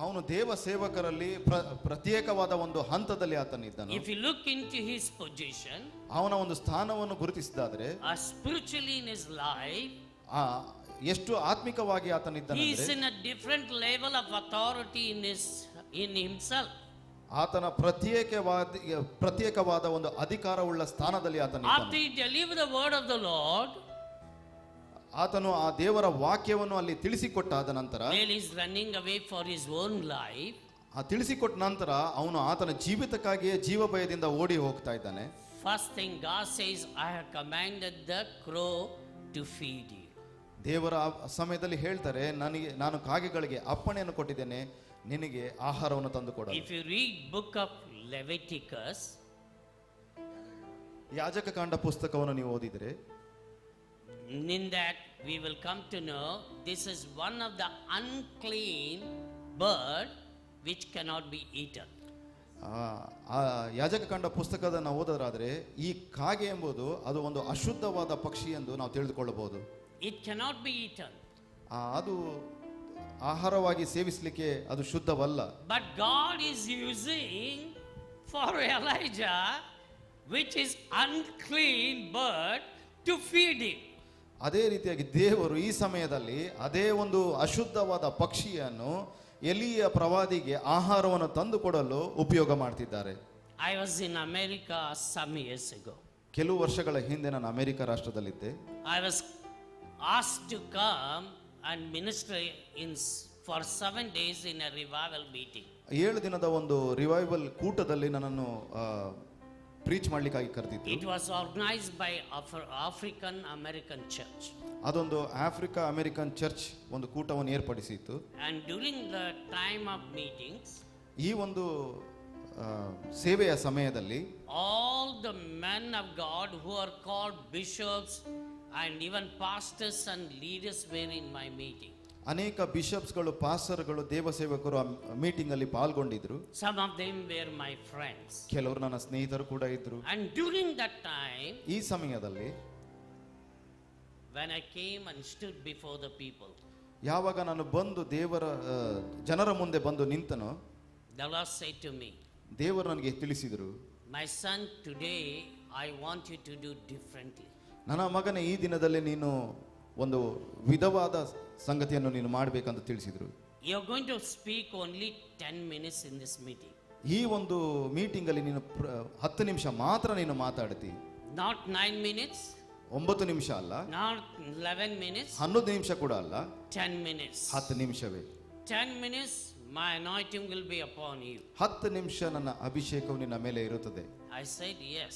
Speaker 4: ಅವನು ದೇವ ಸೇವಕರಲ್ಲಿ ಪ್ರತ್ಯೇಕವಾದ ಒಂದು ಹಂತದಲ್ಲಿ ಆತನಿದ್ದಾನೆ.
Speaker 2: If you look into his position,
Speaker 4: ಅವನ ಒಂದು ಸ್ಥಾನವನ್ನು ಗುರುತಿಸಿದಾದ್ರೆ
Speaker 2: spiritually in his life,
Speaker 4: ಎಷ್ಟು ಆತ್ಮಿಕವಾಗಿ ಆತನಿದ್ದಾನೆ.
Speaker 2: he is in a different level of authority in himself.
Speaker 4: ಆತನ ಪ್ರತ್ಯೇಕವಾದ ಒಂದು ಅಧಿಕಾರವುಳ್ಳ ಸ್ಥಾನದಲ್ಲಿ ಆತನಿದ್ದಾನೆ.
Speaker 2: After he delivered the word of the Lord,
Speaker 4: ಆತನು ಆ ದೇವರ ವಾಕ್ಯವನ್ನು ಅಲ್ಲಿ ತಿಳಿಸಿಕೊಟ್ಟಾದ ನಂತರ,
Speaker 2: while he is running away for his own life,
Speaker 4: ಆ ತಿಳಿಸಿಕೊಟ್ಟ ನಂತರ ಅವನು ಆತನ ಜೀವಿತಕ್ಕಾಗಿಯೇ ಜೀವ ಭಯದಿಂದ ಓಡಿ ಹೋಗ್ತಾ ಇದ್ದಾನೆ.
Speaker 2: first thing God says, I have commanded the crow to feed you.
Speaker 4: ದೇವರ ಆ ಸಮಯದಲ್ಲಿ ಹೇಳ್ತಾರೆ, ನಾನು ಕಾಗೆಗಳಿಗೆ ಅಪ್ಪಣೆಯನ್ನು ಕೊಟ್ಟಿದ್ದೇನೆ, ನಿನಗೆ ಆಹಾರವನ್ನು ತಂದು ಕೊಡಲು.
Speaker 2: If you read book of Leviticus,
Speaker 4: ಯಾಜಕಕಾಂಡ ಪುಸ್ತಕವನ್ನು ನೀವು ಓದಿದರೆ,
Speaker 2: in that we will come to know this is one of the unclean bird which cannot be eaten.
Speaker 4: ಆ ಯಾಜಕಕಾಂಡ ಪುಸ್ತಕದನ್ನು ಓದೋದಾದ್ರೆ ಈ ಕಾಗೆ ಎಂಬುದು ಅದು ಒಂದು ಅಶುದ್ಧವಾದ ಪಕ್ಷಿ ಎಂದು ನಾವು ತಿಳಿದುಕೊಳ್ಳಬಹುದು.
Speaker 2: It cannot be eaten.
Speaker 4: ಅದು ಆಹಾರವಾಗಿ ಸೇವಿಸಲಿಕ್ಕೆ ಅದು ಶುದ್ಧವಲ್ಲ.
Speaker 2: But God is using for Elijah, which is unclean bird, to feed him.
Speaker 4: ಅದೇ ರೀತಿಯಾಗಿ ದೇವರು ಈ ಸಮಯದಲ್ಲಿ ಅದೇ ಒಂದು ಅಶುದ್ಧವಾದ ಪಕ್ಷಿಯನ್ನು ಎಲಿಯ ಪ್ರವಾದಿಗೆ ಆಹಾರವನ್ನು ತಂದು ಕೊಡಲು ಉಪಯೋಗ ಮಾಡ್ತಿದ್ದಾರೆ.
Speaker 2: I was in America some years ago.
Speaker 4: ಕೆಲವು ವರ್ಷಗಳ ಹಿಂದೆ ನಾನು America ರಾಷ್ಟ್ರದಲ್ಲಿದ್ದೆ.
Speaker 2: I was asked to come and minister for 7 days in a revival meeting.
Speaker 4: 7 ದಿನದ ಒಂದು ರಿವೈವಲ್ ಕೂಟದಲ್ಲಿ ನನ್ನನ್ನು ಪ್ರೀಚ್ ಮಾಡ್ಲಿಕ್ಕಾಗಿ ಕರೆದಿದ್ರು.
Speaker 2: It was organized by African American Church.
Speaker 4: ಅದೊಂದು ಆಫ್ರಿಕಾ ಅಮೆರಿಕನ್ ಚರ್ಚ್ ಒಂದು ಕೂಟವನ್ನು ಏರ್ಪಡಿಸಿತ್ತು.
Speaker 2: And during the time of meetings,
Speaker 4: ಈ ಒಂದು ಸೇವೆಯ ಸಮಯದಲ್ಲಿ
Speaker 2: all the men of God who are called bishops, And even pastors and leaders were in my meeting.
Speaker 4: ಅನೇಕ ಬಿಷಪ್ಸ್ಗಳು, ಪಾಸ್ಟರ್ಗಳು, ದೇವ ಸೇವಕರು ಆ ಮೀಟಿಂಗ್ ಅಲ್ಲಿ ಪಾಲ್ಗೊಂಡಿದ್ರು.
Speaker 2: Some of them were my friends.
Speaker 4: ಕೆಲವರು ನನ್ನ ಸ್ನೇಹಿತರು ಕೂಡ ಇದ್ರು.
Speaker 2: And during that time,
Speaker 4: ಈ ಸಮಯದಲ್ಲಿ
Speaker 2: when I came and stood before the people,
Speaker 4: ಯಾವಾಗ ನಾನು ಬಂದು ಜನರ ಮುಂದೆ ಬಂದು ನಿಂತನೋ,
Speaker 2: the Lord said to me,
Speaker 4: ದೇವರು ನನಗೆ ತಿಳಿಸಿದರು,
Speaker 2: my son, today I want you to do differently.
Speaker 4: ನನ್ನ ಮಗನೇ, ಈ ದಿನದಲ್ಲಿ ನೀನು ಒಂದು ವಿಧವಾದ ಸಂಗತಿಯನ್ನು ನೀನು ಮಾಡಬೇಕಂತ ತಿಳಿಸಿದರು.
Speaker 2: You're going to speak only 10 minutes in this meeting.
Speaker 4: ಈ ಒಂದು ಮೀಟಿಂಗ್ ಅಲ್ಲಿ ನೀನು 10 ನಿಮಿಷ ಮಾತ್ರ ನೀನು ಮಾತಾಡ್ತಿ.
Speaker 2: Not 9 minutes.
Speaker 4: 9 ನಿಮಿಷ ಅಲ್ಲ.
Speaker 2: Not 11 minutes.
Speaker 4: 11 ನಿಮಿಷ ಕೂಡ ಅಲ್ಲ.
Speaker 2: 10 minutes.
Speaker 4: 10 ನಿಮಿಷವೇ.
Speaker 2: 10 minutes, my anointing will be upon you.
Speaker 4: 10 ನಿಮಿಷ ನನ್ನ ಅಭಿಷೇಕವು ನಿನ್ನ ಮೇಲೆ ಇರುತ್ತದೆ.
Speaker 2: I said yes.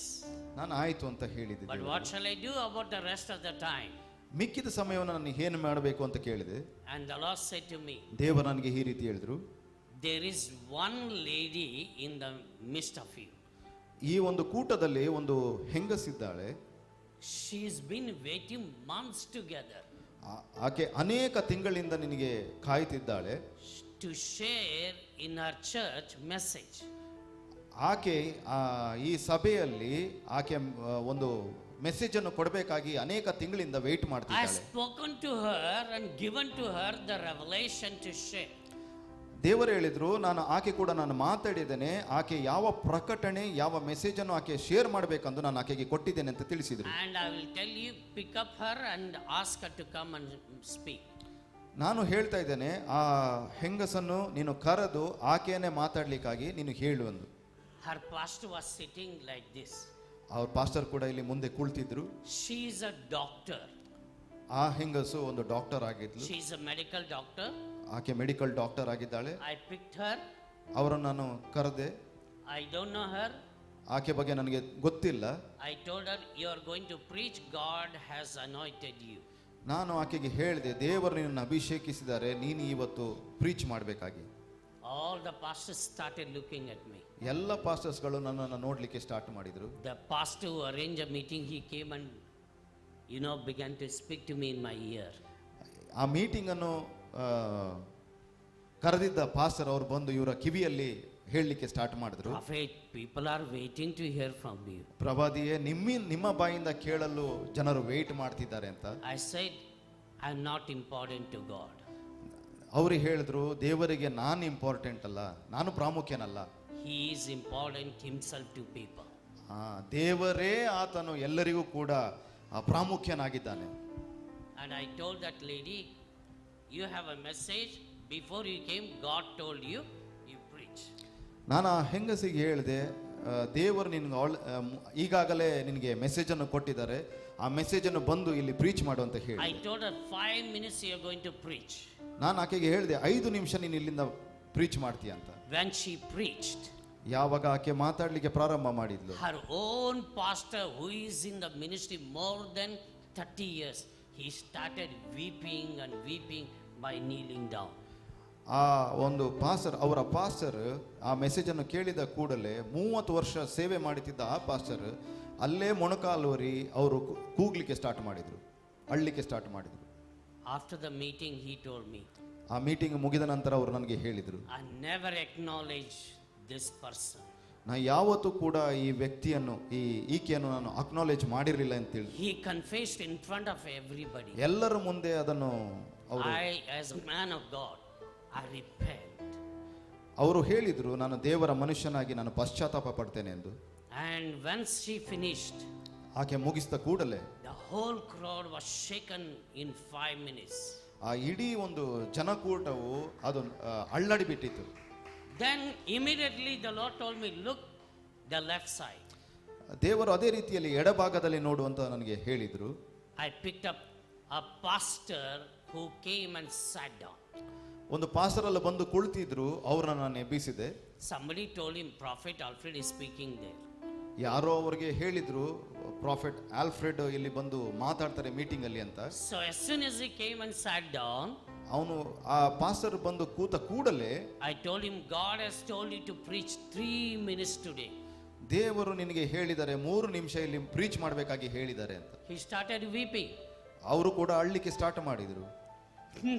Speaker 4: ನಾನು ಆಯ್ತು ಅಂತ ಹೇಳಿದೆ.
Speaker 2: But what shall I do about the rest of the time?
Speaker 4: ಮಿಕ್ಕಿದ ಸಮಯವನ್ನು ನಾನು ಏನು ಮಾಡಬೇಕು ಅಂತ ಕೇಳಿದೆ.
Speaker 2: And the Lord said to me,
Speaker 4: ದೇವರು ನನಗೆ ಈ ರೀತಿ ಹೇಳಿದ್ರು,
Speaker 2: there is one lady in the midst of you.
Speaker 4: ಈ ಒಂದು ಕೂಟದಲ್ಲಿ ಒಂದು ಹೆಂಗಸಿದ್ದಾಳೆ.
Speaker 2: She's been waiting months together
Speaker 4: ಆಕೆ ಅನೇಕ ತಿಂಗಳಿಂದ ನಿನಗೆ ಕಾಯ್ತಿದ್ದಾಳೆ.
Speaker 2: to share in her church message.
Speaker 4: ಆಕೆ ಈ ಸಭೆಯಲ್ಲಿ ಆಕೆ ಒಂದು ಮೆಸೇಜ್ ಅನ್ನು ಕೊಡಬೇಕಾಗಿ ಅನೇಕ ತಿಂಗಳಿಂದ ವೇಟ್
Speaker 2: I
Speaker 4: ಮಾಡ್ತಿದ್ದಾಳೆ.
Speaker 2: spoken to her and given to her the revelation to share.
Speaker 4: ದೇವರು ಹೇಳಿದ್ರು, ನಾನು ಮಾತಾಡಿದ್ದೇನೆ, ಆಕೆ ಯಾವ ಪ್ರಕಟಣೆ, ಯಾವ ಮೆಸೇಜ್ ಅನ್ನು ಆಕೆ ಶೇರ್ ಮಾಡಬೇಕೆಂದು ನಾನು ಆಕೆಗೆ ಕೊಟ್ಟಿದ್ದೇನೆ ಅಂತ ತಿಳಿಸಿದ್ರು.
Speaker 2: And I will tell you, pick up her and ask her to come and speak.
Speaker 4: ನಾನು ಹೇಳ್ತಾ ಇದ್ದೇನೆ, ಆ ಹೆಂಗಸನ್ನು ನೀನು ಕರೆದು ಆಕೆಯನ್ನೇ ಮಾತಾಡ್ಲಿಕ್ಕಾಗಿ ನೀನು ಹೇಳು ಅಂದು.
Speaker 2: Her pastor was sitting like this.
Speaker 4: ಅವ್ರ ಪಾಸ್ಟರ್ ಕೂಡ ಇಲ್ಲಿ ಮುಂದೆ ಕುಳಿತಿದ್ರು.
Speaker 2: She is a doctor.
Speaker 4: ಆ ಹೆಂಗಸು ಒಂದು ಡಾಕ್ಟರ್ ಆಗಿದ್ಲು.
Speaker 2: She is a medical doctor.
Speaker 4: ಆಕೆ ಮೆಡಿಕಲ್ ಡಾಕ್ಟರ್ ಆಗಿದ್ದಾಳೆ.
Speaker 2: I picked her.
Speaker 4: ಅವರನ್ನು ನಾನು ಕರೆದೆ.
Speaker 2: I don't know her.
Speaker 4: ಆಕೆ ಬಗ್ಗೆ ನನಗೆ ಗೊತ್ತಿಲ್ಲ.
Speaker 2: I told her, you are going to preach, God has anointed you.
Speaker 4: ನಾನು ಆಕೆಗೆ ಹೇಳಿದೆ, ದೇವರು ನಿನ್ನನ್ನು ಅಭಿಷೇಕಿಸಿದ್ದಾರೆ, ನೀನು ಇವತ್ತು ಪ್ರೀಚ್ ಮಾಡಬೇಕಾಗಿ.
Speaker 2: All the pastors started looking at me.
Speaker 4: ಎಲ್ಲ ಪಾಸ್ಟರ್ಸ್ಗಳು ನನ್ನನ್ನು ನೋಡ್ಲಿಕ್ಕೆ ಸ್ಟಾರ್ಟ್ ಮಾಡಿದ್ರು.
Speaker 2: The pastor who arranged a meeting, he came and began to speak to me in my ear.
Speaker 4: ಆ ಮೀಟಿಂಗ್ ಅನ್ನು ಕರೆದಿದ್ದ ಪಾಸ್ಟರ್ ಅವರು ಬಂದು ಇವರ ಕಿವಿಯಲ್ಲಿ ಹೇಳಲಿಕ್ಕೆ ಸ್ಟಾರ್ಟ್ ಮಾಡಿದ್ರು.
Speaker 2: Prophet, people are waiting to hear from you.
Speaker 4: ಪ್ರವಾದಿಯೇ, ನಿಮ್ಮ ಬಾಯಿಂದ ಕೇಳಲು ಜನರು ವೇಟ್ ಮಾಡ್ತಿದ್ದಾರೆ ಅಂತ.
Speaker 2: I said, I am not important to God.
Speaker 4: ಅವರು ಹೇಳಿದ್ರು, ದೇವರಿಗೆ ನಾನು ಇಂಪಾರ್ಟೆಂಟ್ ಅಲ್ಲ, ನಾನು ಪ್ರಾಮುಖ್ಯನಲ್ಲ.
Speaker 2: He is important himself to people.
Speaker 4: ದೇವರೇ ಆತನು ಎಲ್ಲರಿಗೂ ಕೂಡ ಪ್ರಾಮುಖ್ಯನಾಗಿದ್ದಾನೆ.
Speaker 2: And I told that lady, you have a message. Before you came, God told you, you preach.
Speaker 4: ನಾನು ಆ ಹೆಂಗಸಿಗೆ ಹೇಳಿದೆ, ದೇವರು ನಿನ್ಗೆ ಈಗಾಗಲೇ ನಿನಗೆ ಮೆಸೇಜ್ ಅನ್ನು ಕೊಟ್ಟಿದ್ದಾರೆ, ಆ ಮೆಸೇಜ್ ಅನ್ನು ಬಂದು ಇಲ್ಲಿ ಪ್ರೀಚ್ ಮಾಡು ಅಂತ ಹೇಳಿ.
Speaker 2: I told her 5 minutes you are going to preach.
Speaker 4: ನಾನು ಆಕೆಗೆ ಹೇಳಿದೆ, 5 ನಿಮಿಷ ನೀನು ಇಲ್ಲಿಂದ ಪ್ರೀಚ್ ಮಾಡ್ತೀಯ ಅಂತ.
Speaker 2: When she preached,
Speaker 4: ಯಾವಾಗ ಆಕೆ ಮಾತಾಡ್ಲಿಕ್ಕೆ ಪ್ರಾರಂಭ ಮಾಡಿದ್ಲು,
Speaker 2: her own pastor who is in the ministry more than 30 years, he started weeping and weeping by kneeling down.
Speaker 4: ಆ ಒಂದು ಅವರ ಪಾಸ್ಟರ್ ಆ ಮೆಸೇಜ್ ಅನ್ನು ಕೇಳಿದ ಕೂಡಲೇ 30 ವರ್ಷ ಸೇವೆ ಮಾಡುತ್ತಿದ್ದ ಆ ಪಾಸ್ಟರ್ ಅಲ್ಲೇ ಮೊಣಕಾಲೂರಿ ಅವರು ಕೂಗ್ಲಿಕ್ಕೆ ಸ್ಟಾರ್ಟ್ ಮಾಡಿದ್ರು, ಅಳ್ಲಿಕ್ಕೆ ಸ್ಟಾರ್ಟ್ ಮಾಡಿದ್ರು.
Speaker 2: After the meeting, he told me,
Speaker 4: ಆ ಮೀಟಿಂಗ್ ಮುಗಿದ ನಂತರ ಅವರು ನನಗೆ ಹೇಳಿದ್ರು,
Speaker 2: I never acknowledge this person.
Speaker 4: ನಾ ಯಾವತ್ತೂ ಕೂಡ ಈ ವ್ಯಕ್ತಿಯನ್ನು, ಈಕೆಯನ್ನು ನಾನು ಅಕ್ನಾಲೇಜ್ ಮಾಡಿರಲಿಲ್ಲ ಅಂತೇಳಿ.
Speaker 2: He confessed in front of everybody.
Speaker 4: ಎಲ್ಲರ ಮುಂದೆ ಅದನ್ನು
Speaker 2: I, as a man of God, I repent.
Speaker 4: ಅವರು ಹೇಳಿದ್ರು, ನಾನು ದೇವರ ಮನುಷ್ಯನಾಗಿ ನಾನು ಪಶ್ಚಾತ್ತಾಪ ಪಡ್ತೇನೆ ಎಂದು.
Speaker 2: And once she finished,
Speaker 4: ಆಕೆ ಮುಗಿಸಿದ ಕೂಡಲೇ
Speaker 2: the whole crowd was shaken in 5 minutes.
Speaker 4: ಆ ಇಡೀ ಒಂದು ಜನಕೂಟವು ಅದು ಅಳ್ಳಾಡಿಬಿಟ್ಟಿತ್ತು.
Speaker 2: Then immediately the Lord told me, look the left side.
Speaker 4: ದೇವರು ಅದೇ ರೀತಿಯಲ್ಲಿ ಎಡಭಾಗದಲ್ಲಿ ನೋಡು ಅಂತ ನನಗೆ ಹೇಳಿದ್ರು.
Speaker 2: I picked up a pastor who came and sat down.
Speaker 4: ಒಂದು ಪಾಸ್ಟರ್ ಅಲ್ಲಿ ಬಂದು ಕುಳಿತಿದ್ರು, ಅವ್ರನ್ನ ನಾನು ಎಬ್ಬಿಸಿದೆ.
Speaker 2: Somebody told him, Prophet Alfred is speaking there.
Speaker 4: ಯಾರೋ ಅವ್ರಿಗೆ ಹೇಳಿದ್ರು, ಪ್ರಾಫೆಟ್ ಆಲ್ಫ್ರೆಡ್ ಇಲ್ಲಿ ಬಂದು ಮಾತಾಡ್ತಾರೆ ಮೀಟಿಂಗ್ ಅಲ್ಲಿ ಅಂತ.
Speaker 2: So as soon as he came and sat down,
Speaker 4: ಅವನು ಆ ಪಾಸ್ಟರ್ ಬಂದು ಕೂತ ಕೂಡಲೇ
Speaker 2: I told him, God has told you to preach 3 minutes today.
Speaker 4: ದೇವರು ನಿನಗೆ ಹೇಳಿದರೆ 3 ನಿಮಿಷ ಇಲ್ಲಿ ಪ್ರೀಚ್ ಮಾಡಬೇಕಾಗಿ ಹೇಳಿದ್ದಾರೆ ಅಂತ.
Speaker 2: He started weeping.
Speaker 4: ಅವರು ಕೂಡ ಅಳ್ಲಿಕ್ಕೆ ಸ್ಟಾರ್ಟ್ ಮಾಡಿದರು.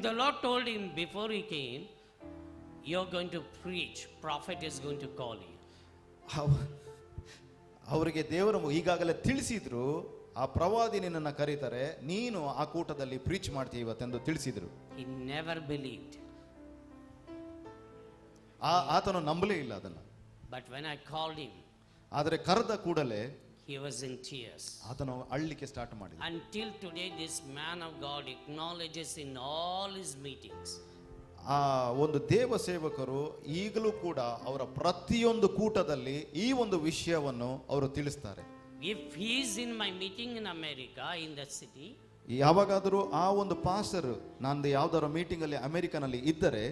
Speaker 2: The Lord told him before he came, you're going to preach, prophet is going to call you.
Speaker 4: ಅವರಿಗೆ ದೇವರು ಈಗಾಗಲೇ ತಿಳಿಸಿದ್ರು, ಆ ಪ್ರವಾದಿ ನಿನ್ನನ್ನು ಕರೀತಾರೆ, ನೀನು ಆ ಕೂಟದಲ್ಲಿ ಪ್ರೀಚ್ ಮಾಡ್ತೀಯ ಇವತ್ತೆಂದು ತಿಳಿಸಿದ್ರು.
Speaker 2: He never believed.
Speaker 4: ಆತನು ನಂಬಲೇ ಇಲ್ಲ ಅದನ್ನ.
Speaker 2: But when I called him,
Speaker 4: ಆದರೆ ಕರೆದ ಕೂಡಲೇ
Speaker 2: he was in tears.
Speaker 4: ಆತನು ಅಳ್ಲಿಕ್ಕೆ ಸ್ಟಾರ್ಟ್ ಮಾಡಿದ.
Speaker 2: Until today, this man of God acknowledges in all his meetings.
Speaker 4: ಆ ಒಂದು ದೇವ ಸೇವಕರು ಈಗಲೂ ಕೂಡ ಅವರ ಪ್ರತಿಯೊಂದು ಕೂಟದಲ್ಲಿ ಈ ಒಂದು ವಿಷಯವನ್ನು ಅವರು ತಿಳಿಸ್ತಾರೆ.
Speaker 2: If he is in my meeting in America, in the city,
Speaker 4: ಯಾವಾಗಾದರೂ ಆ ಒಂದು ಪಾಸ್ಟರ್ ನಂದು ಯಾವ್ದಾರ ಮೀಟಿಂಗ್ ಅಲ್ಲಿ ಅಮೆರಿಕನಲ್ಲಿ ಇದ್ದರೆ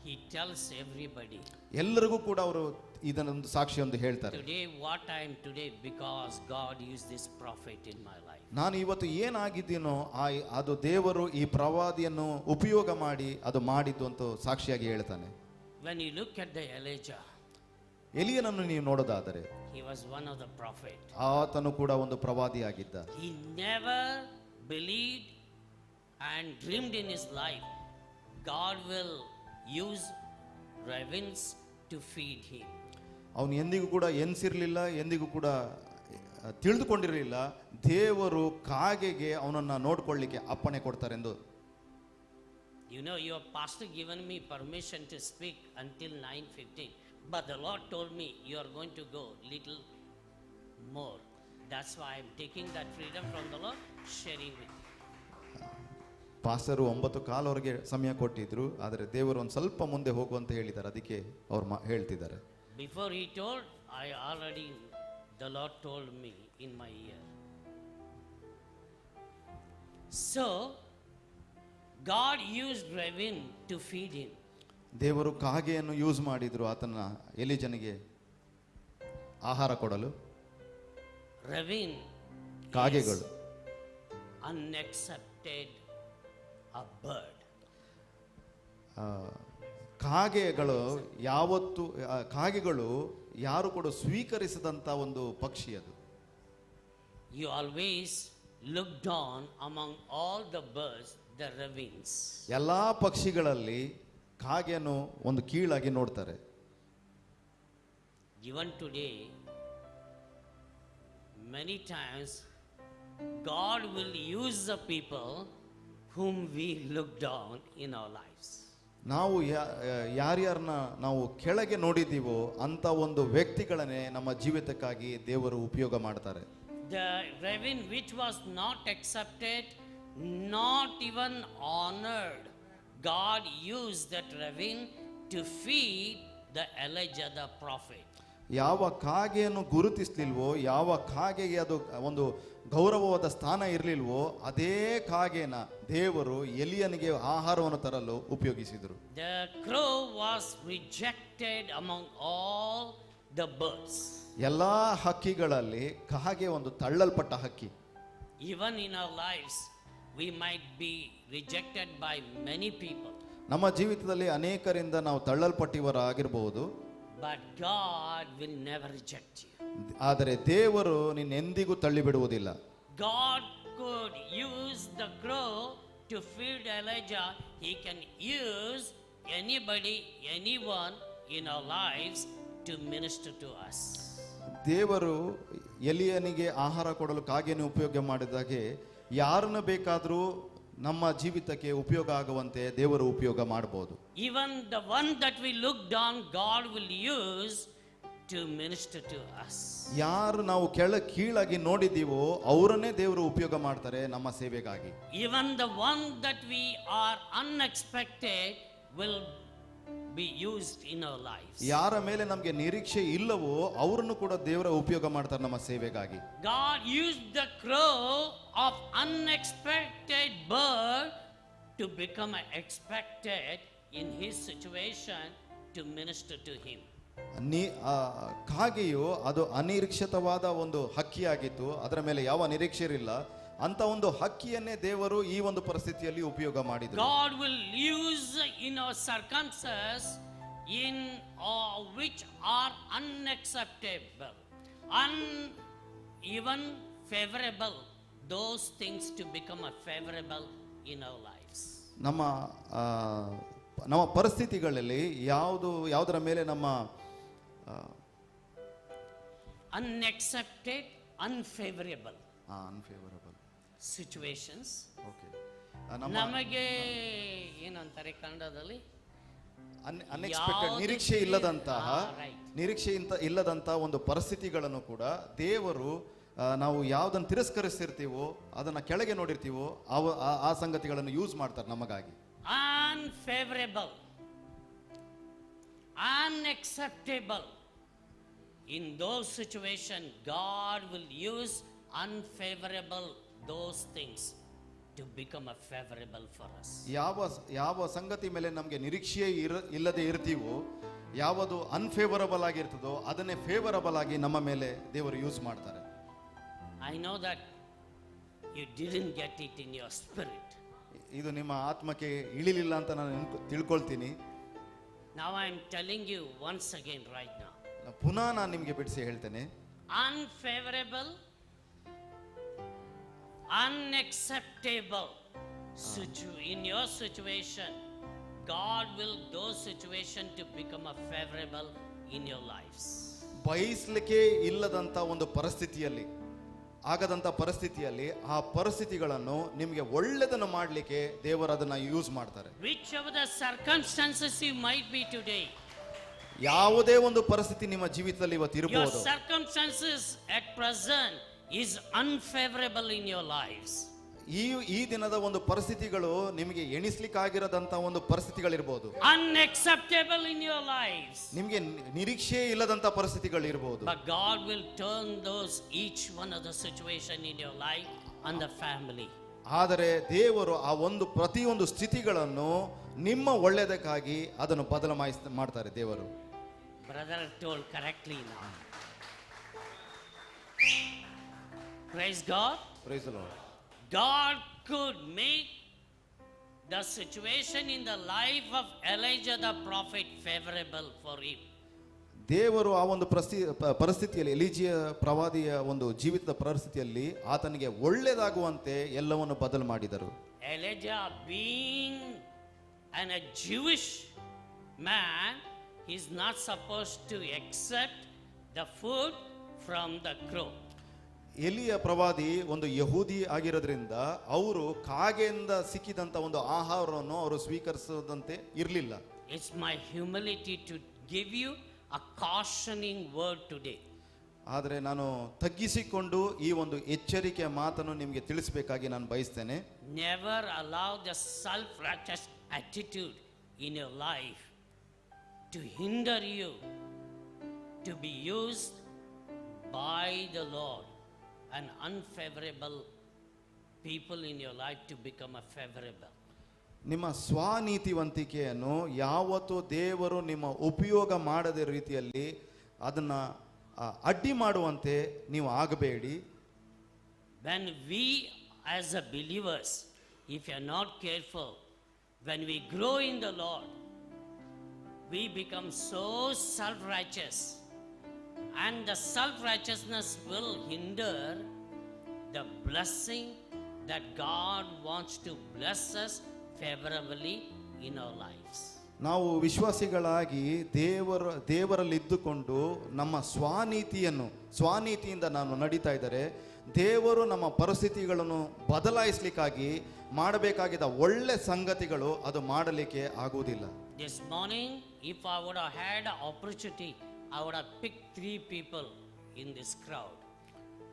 Speaker 2: he tells everybody,
Speaker 4: ಎಲ್ಲರಿಗೂ ಕೂಡ ಅವರು ಇದನ್ನೊಂದು ಸಾಕ್ಷಿಯೊಂದು ಹೇಳ್ತಾರೆ.
Speaker 2: today what I am today because God used this prophet in my life.
Speaker 4: ನಾನು ಇವತ್ತು ಏನಾಗಿದ್ದೀನೋ ಅದು ದೇವರು ಈ ಪ್ರವಾದಿಯನ್ನು ಉಪಯೋಗ ಮಾಡಿ ಅದು ಮಾಡಿದ್ದು ಅಂತ ಸಾಕ್ಷಿಯಾಗಿ ಹೇಳ್ತಾನೆ.
Speaker 2: When you look at the Elijah,
Speaker 4: ಎಲಿಯನನ್ನು ನೀವು ನೋಡೋದಾದರೆ
Speaker 2: he was one of the prophet.
Speaker 4: ಆತನು ಕೂಡ ಒಂದು ಪ್ರವಾದಿಯಾಗಿದ್ದ.
Speaker 2: He never believed and dreamed in his life God will use ravens to feed him.
Speaker 4: ಅವನು ಎಂದಿಗೂ ಕೂಡ ಎನ್ಸಿರ್ಲಿಲ್ಲ, ಎಂದಿಗೂ ಕೂಡ ತಿಳಿದುಕೊಂಡಿರಲಿಲ್ಲ ದೇವರು ಕಾಗೆಗೆ ಅವನನ್ನ ನೋಡ್ಕೊಳ್ಳಿಕ್ಕೆ ಅಪ್ಪಣೆ ಕೊಡ್ತಾರೆಂದು.
Speaker 2: You know, your pastor given me permission to speak until 9:15, but the Lord told me you are going to go little more. That's why I'm taking that freedom from the Lord, sharing with you.
Speaker 4: Pastor 9:15 ಸಮಯ ಕೊಟ್ಟಿದ್ರು, ಆದರೆ ದೇವರು ಒಂದು ಸ್ವಲ್ಪ ಮುಂದೆ ಹೋಗುವಂತ ಹೇಳಿದ್ದಾರೆ, ಅದಕ್ಕೆ ಅವ್ರು ಹೇಳ್ತಿದ್ದಾರೆ.
Speaker 2: Before he told, the Lord told me in my ear. So, God used raven to feed him.
Speaker 4: ದೇವರು ಕಾಗೆಯನ್ನು ಯೂಸ್ ಮಾಡಿದ್ರು ಆತನ ಎಲಿಜನಿಗೆ ಆಹಾರ ಕೊಡಲು.
Speaker 2: Raven
Speaker 4: ಕಾಗೆಗಳು
Speaker 2: unaccepted a bird.
Speaker 4: ಕಾಗೆಗಳು ಕಾಗೆಗಳು ಯಾರು ಕೂಡ ಸ್ವೀಕರಿಸದಂತ ಒಂದು ಪಕ್ಷಿ ಅದು.
Speaker 2: You always look down among all the birds, the ravens.
Speaker 4: ಎಲ್ಲಾ ಪಕ್ಷಿಗಳಲ್ಲಿ ಕಾಗೆಯನ್ನು ಒಂದು ಕೀಳಾಗಿ ನೋಡ್ತಾರೆ.
Speaker 2: Even today, many times God will use the people whom we look down in our lives.
Speaker 4: ನಾವು ಯಾರ್ಯಾರನ್ನ ನಾವು ಕೆಳಗೆ ನೋಡಿದ್ದೀವೋ ಅಂತ ಒಂದು ವ್ಯಕ್ತಿಗಳನ್ನೇ ನಮ್ಮ ಜೀವಿತಕ್ಕಾಗಿ ದೇವರು ಉಪಯೋಗ ಮಾಡ್ತಾರೆ.
Speaker 2: The raven which was not accepted, not even honored, God used that raven to feed the Elijah the prophet.
Speaker 4: ಯಾವ ಕಾಗೆಯನ್ನು ಗುರುತಿಸ್ಲಿಲ್ವೋ, ಯಾವ ಕಾಗೆಗೆ ಅದು ಒಂದು ಗೌರವವಾದ ಸ್ಥಾನ ಇರಲಿಲ್ವೋ, ಅದೇ ಕಾಗೆನ ದೇವರು ಎಲಿಯನಿಗೆ ಆಹಾರವನ್ನು ತರಲು ಉಪಯೋಗಿಸಿದರು.
Speaker 2: The crow was rejected among all the birds.
Speaker 4: ಎಲ್ಲಾ ಹಕ್ಕಿಗಳಲ್ಲಿ ಕಾಗೆ ಒಂದು ತಳ್ಳಲ್ಪಟ್ಟ ಹಕ್ಕಿ.
Speaker 2: Even in our lives, we might be rejected by many people.
Speaker 4: ನಮ್ಮ ಜೀವಿತದಲ್ಲಿ ಅನೇಕರಿಂದ ನಾವು ತಳ್ಳಲ್ಪಟ್ಟಿವರಾಗಿರಬಹುದು.
Speaker 2: But God will never reject you.
Speaker 4: ಆದರೆ ದೇವರು ನಿನ್ನೆಂದಿಗೂ ತಳ್ಳಿಬಿಡುವುದಿಲ್ಲ.
Speaker 2: God could use the crow to feed Elijah. He can use anybody, anyone in our lives to minister to us.
Speaker 4: ದೇವರು ಎಲಿಯನಿಗೆ ಆಹಾರ ಕೊಡಲು ಕಾಗೆಯನ್ನು ಉಪಯೋಗ ಮಾಡಿದಾಗೆ ಯಾರನ್ನು ಬೇಕಾದರೂ ನಮ್ಮ ಜೀವಿತಕ್ಕೆ ಉಪಯೋಗ ಆಗುವಂತೆ ದೇವರು ಉಪಯೋಗ ಮಾಡಬಹುದು.
Speaker 2: Even the one that we look down, God will use to minister to us.
Speaker 4: ಯಾರು ನಾವು ಕೀಳಾಗಿ ನೋಡಿದ್ದೀವೋ ಅವರನ್ನೇ ದೇವರು ಉಪಯೋಗ ಮಾಡ್ತಾರೆ ನಮ್ಮ ಸೇವೆಗಾಗಿ.
Speaker 2: Even the one that we are unexpected will be used in our lives.
Speaker 4: ಯಾರ ಮೇಲೆ ನಮಗೆ ನಿರೀಕ್ಷೆ ಇಲ್ಲವೋ ಅವರನ್ನು ಕೂಡ ದೇವರ ಉಪಯೋಗ ಮಾಡ್ತಾರೆ ನಮ್ಮ ಸೇವೆಗಾಗಿ.
Speaker 2: God used the crow of unexpected bird to become expected in his situation to minister to him.
Speaker 4: ಕಾಗೆಯು ಅದು ಅನಿರೀಕ್ಷಿತವಾದ ಒಂದು ಹಕ್ಕಿಯಾಗಿತ್ತು, ಅದರ ಮೇಲೆ ಯಾವ ನಿರೀಕ್ಷೆ ಇರಲಿಲ್ಲ. ಅಂತ ಒಂದು ಹಕ್ಕಿಯನ್ನೇ ದೇವರು ಈ ಒಂದು ಪರಿಸ್ಥಿತಿಯಲ್ಲಿ ಉಪಯೋಗ ಮಾಡಿದರು.
Speaker 2: God will use in our circumstances in which are unacceptable. even favorable, those things to become a favorable in our lives.
Speaker 4: ನಮ್ಮ ನಮ್ಮ ಪರಿಸ್ಥಿತಿಗಳಲ್ಲಿ ಯಾವುದರ ಮೇಲೆ ನಮ್ಮ
Speaker 2: Unaccepted, unfavorable
Speaker 4: unfavourable
Speaker 2: situations.
Speaker 4: Okay
Speaker 2: ನಮಗೆ ಏನಂತಾರೆ ಕನ್ನಡದಲ್ಲಿ?
Speaker 4: ಅನ್ಎಕ್ಸ್ಪೆಕ್ಟೆಡ್,
Speaker 2: ಯಾವುದು
Speaker 4: ನಿರೀಕ್ಷೆ ಇಲ್ಲದಂತಹ
Speaker 2: right.
Speaker 4: ಇಲ್ಲದಂತಹ ಒಂದು ಪರಿಸ್ಥಿತಿಗಳನ್ನು ಕೂಡ ದೇವರು ನಾವು ಯಾವುದನ್ನು ತಿರಸ್ಕರಿಸಿರ್ತೀವೋ ಅದನ್ನ ಕೆಳಗೆ ನೋಡಿರ್ತೀವೋ ಆ ಸಂಗತಿಗಳನ್ನು ಯೂಸ್ ಮಾಡ್ತಾರೆ ನಮಗಾಗಿ.
Speaker 2: Unfavorable, unacceptable. In those situations, God will use unfavorable those things to become a favorable for us.
Speaker 4: ಯಾವ ಸಂಗತಿ ಮೇಲೆ ನಮಗೆ ನಿರೀಕ್ಷೆ ಇಲ್ಲದೆ ಇರ್ತೀವೋ, ಯಾವುದು ಅನ್ಫೇವರಬಲ್ ಆಗಿರ್ತದೋ ಅದನ್ನೇ ಫೇವರಬಲ್ ಆಗಿ ನಮ್ಮ ಮೇಲೆ ದೇವರು ಯೂಸ್ ಮಾಡ್ತಾರೆ.
Speaker 2: I know that you didn't get it in your spirit.
Speaker 4: ಇದು ನಿಮ್ಮ ಆತ್ಮಕ್ಕೆ ಇಳಿಲಿಲ್ಲ ಅಂತ ನಾನು ತಿಳ್ಕೊಳ್ತೀನಿ.
Speaker 2: Now I am telling you once again right now.
Speaker 4: ಪುನಃ ನಾನು ನಿಮಗೆ ಬಿಡಿಸಿ ಹೇಳ್ತೇನೆ.
Speaker 2: Unfavorable, unacceptable in your situation, God will those situations to become a favorable in your lives.
Speaker 4: ಬಯಸಲಿಕ್ಕೆ ಇಲ್ಲದಂತ ಒಂದು ಪರಿಸ್ಥಿತಿಯಲ್ಲಿ, ಆಗದಂತ ಪರಿಸ್ಥಿತಿಯಲ್ಲಿ ಆ ಪರಿಸ್ಥಿತಿಗಳನ್ನು ನಿಮಗೆ ಒಳ್ಳೆದನ್ನು ಮಾಡಲಿಕ್ಕೆ ದೇವರು ಅದನ್ನ ಯೂಸ್ ಮಾಡ್ತಾರೆ.
Speaker 2: Whichever the circumstances you might be today,
Speaker 4: ಯಾವುದೇ ಒಂದು ಪರಿಸ್ಥಿತಿ ನಿಮ್ಮ ಜೀವಿತದಲ್ಲಿ ಇವತ್ತು
Speaker 2: your
Speaker 4: ಇರಬಹುದು,
Speaker 2: circumstances at present is unfavorable in your lives.
Speaker 4: ಈ ದಿನದ ಒಂದು ಪರಿಸ್ಥಿತಿಗಳು ನಿಮಗೆ ಎಣಿಸ್ಲಿಕ್ಕಾಗಿರದಂತ ಒಂದು ಪರಿಸ್ಥಿತಿಗಳಿರಬಹುದು,
Speaker 2: Unacceptable in your lives.
Speaker 4: ನಿಮಗೆ ನಿರೀಕ್ಷೆ ಇಲ್ಲದಂತ ಪರಿಸ್ಥಿತಿಗಳು ಇರಬಹುದು.
Speaker 2: But God will turn those each one of the situation in your life and the family.
Speaker 4: ಆದರೆ ದೇವರು ಆ ಪ್ರತಿಯೊಂದು ಸ್ಥಿತಿಗಳನ್ನು ನಿಮ್ಮ ಒಳ್ಳೆಯದಕ್ಕಾಗಿ ಅದನ್ನು ಮಾಡ್ತಾರೆ ದೇವರು.
Speaker 2: Brother told correctly now. Praise God.
Speaker 4: Praise the Lord.
Speaker 2: God could make the situation in the life of Elijah the prophet favorable for him.
Speaker 4: ದೇವರು ಆ ಒಂದು ಪರಿಸ್ಥಿತಿಯಲ್ಲಿ, ಎಲಿಜಿಯ ಪ್ರವಾದಿಯ ಒಂದು ಜೀವಿತದ ಪರಿಸ್ಥಿತಿಯಲ್ಲಿ ಆತನಿಗೆ ಒಳ್ಳೆಯದಾಗುವಂತೆ ಎಲ್ಲವನ್ನು ಬದಲು ಮಾಡಿದರು.
Speaker 2: Elijah being a Jewish man, he is not supposed to accept the food from the crow.
Speaker 4: ಎಲಿಯ ಪ್ರವಾದಿ ಒಂದು ಯಹೂದಿ ಆಗಿರೋದ್ರಿಂದ ಅವರು ಕಾಗೆಯಿಂದ ಸಿಕ್ಕಿದಂತ ಒಂದು ಆಹಾರವನ್ನು ಅವರು ಸ್ವೀಕರಿಸದಂತೆ ಇರಲಿಲ್ಲ.
Speaker 2: It's my humility to give you a cautioning word today.
Speaker 4: ಆದರೆ ನಾನು ತಗ್ಗಿಸಿಕೊಂಡು ಈ ಒಂದು ಎಚ್ಚರಿಕೆಯ ಮಾತನ್ನು ನಿಮಗೆ ತಿಳಿಸಬೇಕಾಗಿ ನಾನು ಬಯಸ್ತೇನೆ.
Speaker 2: Never allow the self-righteous attitude in your life to hinder you to be used by the Lord and unfavorable people in your life to become a favorable.
Speaker 4: ನಿಮ್ಮ ಸ್ವನೀತಿವಂತಿಕೆಯನ್ನು ಯಾವತ್ತೂ ದೇವರು ನಿಮ್ಮ ಉಪಯೋಗ ಮಾಡದ ರೀತಿಯಲ್ಲಿ ಅದನ್ನ ಅಡ್ಡಿ ಮಾಡುವಂತೆ ನೀವು ಆಗಬೇಡಿ.
Speaker 2: When we as a believers, if you are not careful, when we grow in the Lord, we become so self-righteous, and the self-righteousness will hinder the blessing that God wants to bless us favorably in our lives.
Speaker 4: ನಾವು ವಿಶ್ವಾಸಿಗಳಾಗಿ ದೇವರಲ್ಲಿ ಇದ್ದುಕೊಂಡು ನಮ್ಮ ಸ್ವನೀತಿಯಿಂದ ನಾನು ನಡೀತಾ ಇದ್ದರೆ ದೇವರು ನಮ್ಮ ಪರಿಸ್ಥಿತಿಗಳನ್ನು ಬದಲಾಯಿಸಲಿಕ್ಕಾಗಿ ಮಾಡಬೇಕಾಗಿದ್ದ ಒಳ್ಳೆ ಸಂಗತಿಗಳು ಅದು ಮಾಡಲಿಕ್ಕೆ ಆಗುವುದಿಲ್ಲ.
Speaker 2: This morning, if I would have had an opportunity, I would have picked 3 people in this crowd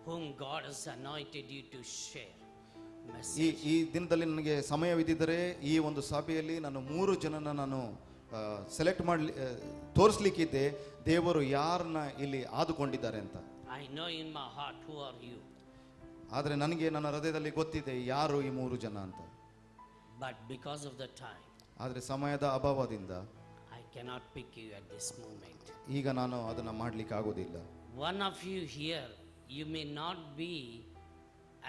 Speaker 2: whom God has anointed you to share message.
Speaker 4: ಈ ದಿನದಲ್ಲಿ ನನಗೆ ಸಮಯವಿದ್ದರೆ ಈ ಒಂದು ಸಭೆಯಲ್ಲಿ ನಾನು 3 ಜನನ ನಾನು ಸೆಲೆಕ್ಟ್ ತೋರಿಸ್ಲಿಕ್ಕಿದ್ದೆ, ದೇವರು ಯಾರನ್ನ ಇಲ್ಲಿ ಆದುಕೊಂಡಿದ್ದಾರೆ ಅಂತ.
Speaker 2: I know in my heart who are you.
Speaker 4: ಆದರೆ ನನಗೆ ನನ್ನ ಹೃದಯದಲ್ಲಿ ಗೊತ್ತಿದೆ ಯಾರು ಈ 3 ಜನ ಅಂತ.
Speaker 2: But because of the time,
Speaker 4: ಆದರೆ ಸಮಯದ ಅಭಾವದಿಂದ
Speaker 2: I cannot pick you at this moment.
Speaker 4: ಈಗ ನಾನು ಅದನ್ನ ಮಾಡ್ಲಿಕ್ಕೆ ಆಗೋದಿಲ್ಲ.
Speaker 2: One of you here, you may not be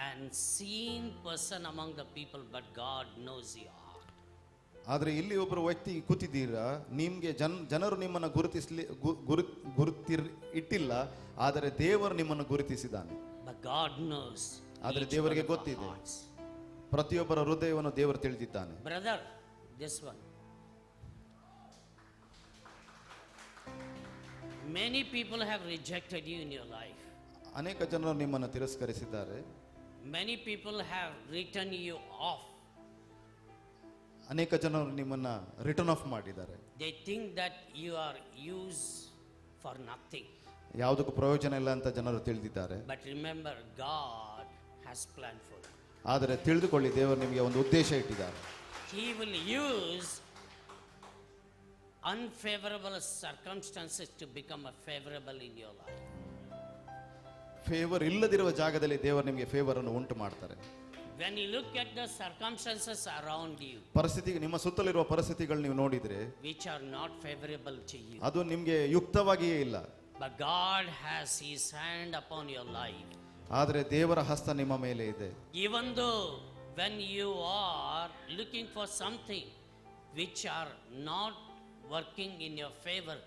Speaker 2: an seen person among the people, but God knows your heart.
Speaker 4: ಆದರೆ ಇಲ್ಲಿ ಒಬ್ಬರು ವ್ಯಕ್ತಿ ಕೂತಿದ್ದೀರಾ, ನಿಮಗೆ ಜನರು ನಿಮ್ಮನ್ನು ಇಟ್ಟಿಲ್ಲ, ಆದರೆ ದೇವರು ನಿಮ್ಮನ್ನು ಗುರುತಿಸಿದ್ದಾನೆ.
Speaker 2: But God knows.
Speaker 4: ಆದರೆ
Speaker 2: each
Speaker 4: ದೇವರಿಗೆ
Speaker 2: one of our
Speaker 4: ಗೊತ್ತಿದೆ,
Speaker 2: hearts.
Speaker 4: ಪ್ರತಿಯೊಬ್ಬರ ಹೃದಯವನ್ನು ದೇವರು ತಿಳಿದಿದ್ದಾನೆ.
Speaker 2: Brother, this one. Many people have rejected you in your life.
Speaker 4: ಅನೇಕ ಜನರು ನಿಮ್ಮನ್ನು ತಿರಸ್ಕರಿಸಿದ್ದಾರೆ.
Speaker 2: Many people have written you off.
Speaker 4: ಅನೇಕ ಜನರು ನಿಮ್ಮನ್ನ ರಿಟರ್ನ್ ಆಫ್ ಮಾಡಿದ್ದಾರೆ.
Speaker 2: They think that you are used for nothing.
Speaker 4: ಯಾವುದಕ್ಕೂ ಪ್ರಯೋಜನ ಇಲ್ಲ ಅಂತ ಜನರು ತಿಳಿದಿದ್ದಾರೆ.
Speaker 2: But remember, God has planned for you.
Speaker 4: ಆದರೆ ತಿಳಿದುಕೊಳ್ಳಿ, ದೇವರು ನಿಮಗೆ ಒಂದು ಉದ್ದೇಶ ಇಟ್ಟಿದ್ದಾರೆ.
Speaker 2: He will use unfavorable circumstances to become a favorable in your life.
Speaker 4: Favour ಇಲ್ಲದಿರುವ ಜಾಗದಲ್ಲಿ ದೇವರು ನಿಮಗೆ ಫೇವರ್ ಅನ್ನು ಉಂಟು ಮಾಡ್ತಾರೆ.
Speaker 2: When you look at the circumstances around you,
Speaker 4: ಪರಿಸ್ಥಿತಿ, ನಿಮ್ಮ ಸುತ್ತಲಿರುವ ಪರಿಸ್ಥಿತಿಗಳು ನೀವು ನೋಡಿದ್ರೆ
Speaker 2: which are not favorable to you,
Speaker 4: ಅದು ನಿಮಗೆ ಯುಕ್ತವಾಗಿಯೇ ಇಲ್ಲ.
Speaker 2: but God has His hand upon your life.
Speaker 4: ಆದರೆ ದೇವರ ಹಸ್ತ ನಿಮ್ಮ ಮೇಲೆ ಇದೆ.
Speaker 2: Even though when you are looking for something which are not working in your favor,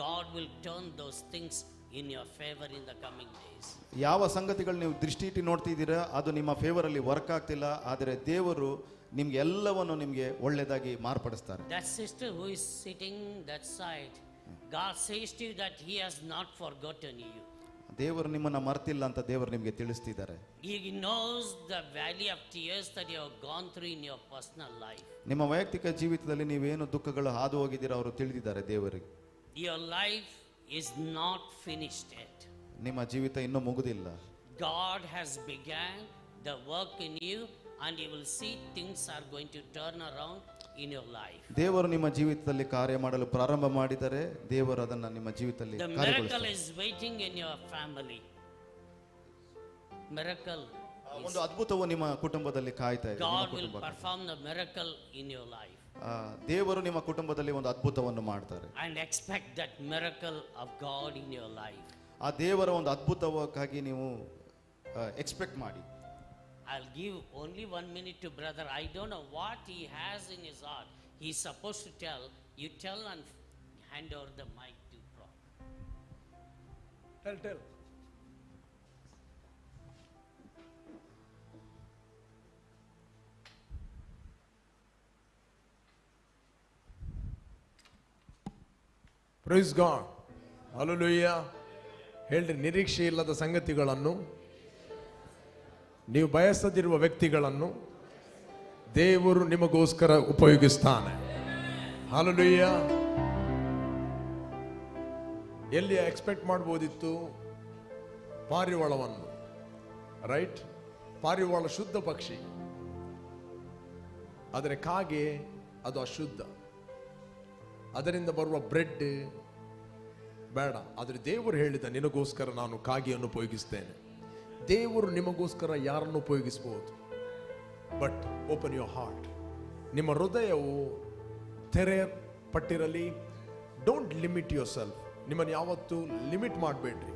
Speaker 2: God will turn those things in your favor in the coming days.
Speaker 4: ಯಾವ ಸಂಗತಿಗಳು ನೀವು ದೃಷ್ಟಿ ಇಟ್ಟು ನೋಡ್ತಿದ್ದೀರಾ ಅದು ನಿಮ್ಮ ಫೇವರ್ ಅಲ್ಲಿ ವರ್ಕ್ ಆಗ್ತಿಲ್ಲ, ಆದರೆ ದೇವರು ನಿಮ್ಗೆ ಎಲ್ಲವನ್ನು ನಿಮ್ಗೆ ಒಳ್ಳೆದಾಗಿ ಮಾರ್ಪಡಿಸ್ತಾರೆ.
Speaker 2: That sister who is sitting that side, God says to you that He has not forgotten you.
Speaker 4: ದೇವರು ನಿಮ್ಮನ್ನ ಮರ್ತಿಲ್ಲ ಅಂತ ದೇವರು ನಿಮ್ಗೆ ತಿಳಿಸ್ತಿದ್ದಾರೆ.
Speaker 2: He knows the valley of tears that you have gone through in your personal life.
Speaker 4: ನಿಮ್ಮ ವೈಯಕ್ತಿಕ ಜೀವಿತದಲ್ಲಿ ನೀವೇನು ದುಃಖಗಳು ಹಾದು ಹೋಗಿದ್ದೀರಾ ಅವರು ತಿಳಿದಿದ್ದಾರೆ ದೇವರಿಗೆ.
Speaker 2: Your life is not finished yet.
Speaker 4: ನಿಮ್ಮ ಜೀವಿತ ಇನ್ನೂ ಮುಗುದಿಲ್ಲ.
Speaker 2: God has begun the work in you and you will see things are going to turn around in your life.
Speaker 4: ದೇವರು ನಿಮ್ಮ ಜೀವಿತದಲ್ಲಿ ಕಾರ್ಯ ಮಾಡಲು ಪ್ರಾರಂಭ ಮಾಡಿದರೆ ದೇವರು ಅದನ್ನ ನಿಮ್ಮ ಜೀವಿತದಲ್ಲಿ
Speaker 2: The miracle is waiting in your family. Miracle.
Speaker 4: ಒಂದು ಅದ್ಭುತವು ನಿಮ್ಮ ಕುಟುಂಬದಲ್ಲಿ ಕಾಯ್ತಾ ಇದೆ.
Speaker 2: God will perform the miracle in your life.
Speaker 4: ದೇವರು ನಿಮ್ಮ ಕುಟುಂಬದಲ್ಲಿ ಒಂದು ಅದ್ಭುತವನ್ನು ಮಾಡ್ತಾರೆ.
Speaker 2: And expect that miracle of God in your life.
Speaker 4: ಆ ದೇವರ ಒಂದು ಅದ್ಭುತಕ್ಕಾಗಿ ನೀವು ಎಕ್ಸ್ಪೆಕ್ಟ್ ಮಾಡಿ.
Speaker 2: I'll give only 1 minute to brother. I don't know what he has in his heart. He's supposed to tell. You tell and hand over the mic to Prof.
Speaker 3: Tell.
Speaker 1: Praise God, hallelujah. ಹೇಳ್ರಿ, ನಿರೀಕ್ಷೆ ಇಲ್ಲದ ಸಂಗತಿಗಳನ್ನು, ನೀವು ಬಯಸದಿರುವ ವ್ಯಕ್ತಿಗಳನ್ನು ದೇವರು ನಿಮಗೋಸ್ಕರ ಉಪಯೋಗಿಸ್ತಾನೆ. Hallelujah. ಎಲ್ಲಿ expect ಮಾಡ್ಬೋದಿತ್ತು? ಪಾರಿವಾಳವನ್ನು, ರೈಟ್? ಪಾರಿವಾಳ ಶುದ್ಧ ಪಕ್ಷಿ, ಆದರೆ ಕಾಗೆ ಅದು ಅಶುದ್ಧ. ಅದರಿಂದ ಬರುವ ಬ್ರೆಡ್ ಬೇಡ. ಆದರೆ ದೇವರು ಹೇಳಿದ, ನಿನಗೋಸ್ಕರ ನಾನು ಕಾಗೆಯನ್ನು ಉಪಯೋಗಿಸ್ತೇನೆ. ದೇವರು ನಿಮಗೋಸ್ಕರ ಯಾರನ್ನು ಉಪಯೋಗಿಸಬಹುದು? But open your heart. ನಿಮ್ಮ ಹೃದಯವು ತೆರೆಯಲ್ಪಟ್ಟಿರಲಿ. Don't limit yourself. ನಿಮ್ಮನ್ನು ಯಾವತ್ತೂ ಲಿಮಿಟ್ ಮಾಡಬೇಡ್ರಿ.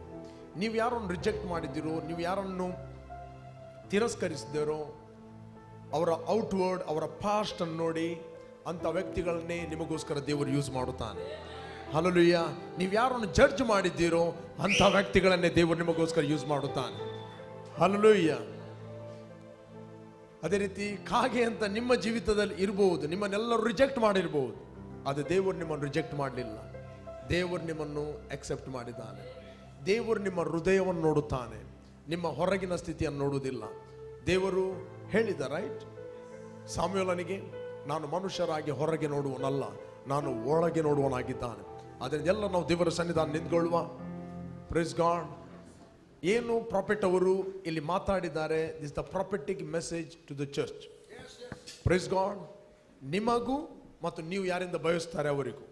Speaker 1: ನೀವು ಯಾರನ್ನು ರಿಜೆಕ್ಟ್ ಮಾಡಿದ್ದೀರೋ, ನೀವು ಯಾರನ್ನು ತಿರಸ್ಕರಿಸಿದಿರೋ, ಅವರ ಔಟ್ವರ್ಡ್, ಅವರ ಪಾಸ್ಟ್ ಅನ್ನು ನೋಡಿ ಅಂಥ ವ್ಯಕ್ತಿಗಳನ್ನೇ ನಿಮಗೋಸ್ಕರ ದೇವರು ಯೂಸ್ ಮಾಡುತ್ತಾನೆ. ಹಲ್ಲೆಲೂಯಾ. ನೀವು ಯಾರನ್ನು ಜಡ್ಜ್ ಮಾಡಿದ್ದೀರೋ ಅಂಥ ವ್ಯಕ್ತಿಗಳನ್ನೇ ದೇವರು ನಿಮಗೋಸ್ಕರ ಯೂಸ್ ಮಾಡುತ್ತಾನೆ. ಹಲ್ಲೆಲೂಯಾ. ಅದೇ ರೀತಿ ಕಾಗೆ ಅಂತ ನಿಮ್ಮ ಜೀವಿತದಲ್ಲಿ ಇರಬಹುದು, ನಿಮ್ಮನ್ನೆಲ್ಲರೂ ರಿಜೆಕ್ಟ್ ಮಾಡಿರಬಹುದು, ಆದರೆ ದೇವರು ನಿಮ್ಮನ್ನು ರಿಜೆಕ್ಟ್ ಮಾಡಲಿಲ್ಲ. ದೇವರು ನಿಮ್ಮನ್ನು ಅಕ್ಸೆಪ್ಟ್ ಮಾಡಿದ್ದಾನೆ. ದೇವರು ನಿಮ್ಮ ಹೃದಯವನ್ನು ನೋಡುತ್ತಾನೆ, ನಿಮ್ಮ ಹೊರಗಿನ ಸ್ಥಿತಿಯನ್ನು ನೋಡುವುದಿಲ್ಲ. ದೇವರು ಹೇಳಿದ, ರೈಟ್, ಸಾಮ್ಯುಯೇಲನಿಗೆ, ನಾನು ಮನುಷ್ಯರಾಗಿ ಹೊರಗೆ ನೋಡುವನಲ್ಲ, ನಾನು ಒಳಗೆ ನೋಡುವನಾಗಿದ್ದಾನೆ. ಅದರಿಂದೆಲ್ಲ ನಾವು ದೇವರ ಸನ್ನಿಧಾನ ನಿಂತ್ಕೊಳ್ಳುವ. Praise God. ಏನು ಪ್ರಾಫೆಟ್ ಅವರು ಇಲ್ಲಿ ಮಾತಾಡಿದ್ದಾರೆ, this the prophetic message to the church. Praise God. ನಿಮಗೂ ಮತ್ತು ನೀವು ಯಾರಿಂದ ಬಯಸ್ತಾರೆ ಅವರಿಗೂ.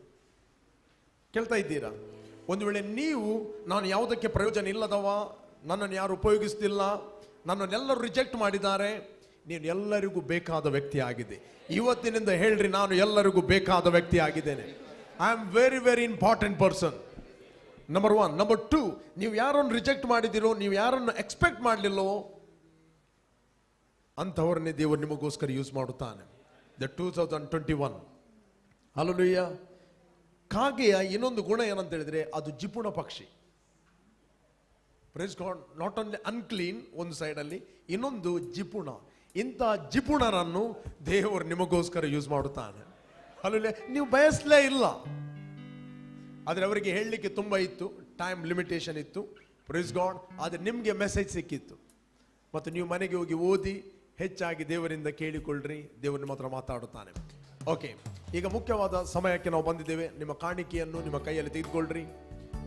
Speaker 1: ಕೇಳ್ತಾ ಇದ್ದೀರಾ? ಒಂದು ವೇಳೆ ನೀವು, ನಾನು ಯಾವುದಕ್ಕೆ ಪ್ರಯೋಜನ ಇಲ್ಲದವ, ನನ್ನನ್ನು ಯಾರು ಉಪಯೋಗಿಸ್ತಿಲ್ಲ, ನನ್ನನ್ನೆಲ್ಲರೂ ರಿಜೆಕ್ಟ್ ಮಾಡಿದ್ದಾರೆ, ನೀನು ಎಲ್ಲರಿಗೂ ಬೇಕಾದ ವ್ಯಕ್ತಿ ಆಗಿದೆ. ಇವತ್ತಿನಿಂದ ಹೇಳ್ರಿ, ನಾನು ಎಲ್ಲರಿಗೂ ಬೇಕಾದ ವ್ಯಕ್ತಿ ಆಗಿದ್ದೇನೆ. I am very very important person. Number 1. Number 2, ನೀವು ಯಾರನ್ನು ರಿಜೆಕ್ಟ್ ಮಾಡಿದಿರೋ, ನೀವು ಯಾರನ್ನು ಎಕ್ಸ್ಪೆಕ್ಟ್ ಮಾಡಲಿಲ್ಲವೋ ಅಂಥವ್ರನ್ನೇ ದೇವರು ನಿಮಗೋಸ್ಕರ ಯೂಸ್ ಮಾಡುತ್ತಾನೆ. The 2021 hallelujah. ಕಾಗೆಯ ಇನ್ನೊಂದು ಗುಣ ಏನಂತ ಹೇಳಿದ್ರೆ ಅದು ಜಿಪುಣ ಪಕ್ಷಿ. Praise God. Not only unclean ಒಂದು ಸೈಡಲ್ಲಿ, ಇನ್ನೊಂದು ಜಿಪುಣ. ಇಂಥ ಜಿಪುಣರನ್ನು ದೇವರು ನಿಮಗೋಸ್ಕರ ಯೂಸ್ ಮಾಡುತ್ತಾನೆ. ಹಲ್ಲೆಲೂಯಾ. ನೀವು ಬಯಸಲೇ ಇಲ್ಲ, ಆದರೆ ಅವರಿಗೆ ಹೇಳಲಿಕ್ಕೆ ತುಂಬ ಇತ್ತು, ಟೈಮ್ ಲಿಮಿಟೇಷನ್ ಇತ್ತು. Praise God. ಆದರೆ ನಿಮಗೆ ಮೆಸೇಜ್ ಸಿಕ್ಕಿತ್ತು ಮತ್ತು ನೀವು ಮನೆಗೆ ಹೋಗಿ ಓದಿ ಹೆಚ್ಚಾಗಿ ದೇವರಿಂದ ಕೇಳಿಕೊಳ್ಳ್ರಿ, ದೇವರು ನಿಮ್ಮ ಹತ್ರ ಮಾತಾಡುತ್ತಾನೆ. ಓಕೆ, ಈಗ ಮುಖ್ಯವಾದ ಸಮಯಕ್ಕೆ ನಾವು ಬಂದಿದ್ದೇವೆ. ನಿಮ್ಮ ಕಾಣಿಕೆಯನ್ನು ನಿಮ್ಮ ಕೈಯಲ್ಲಿ ತೆಗೆದುಕೊಳ್ಳ್ರಿ,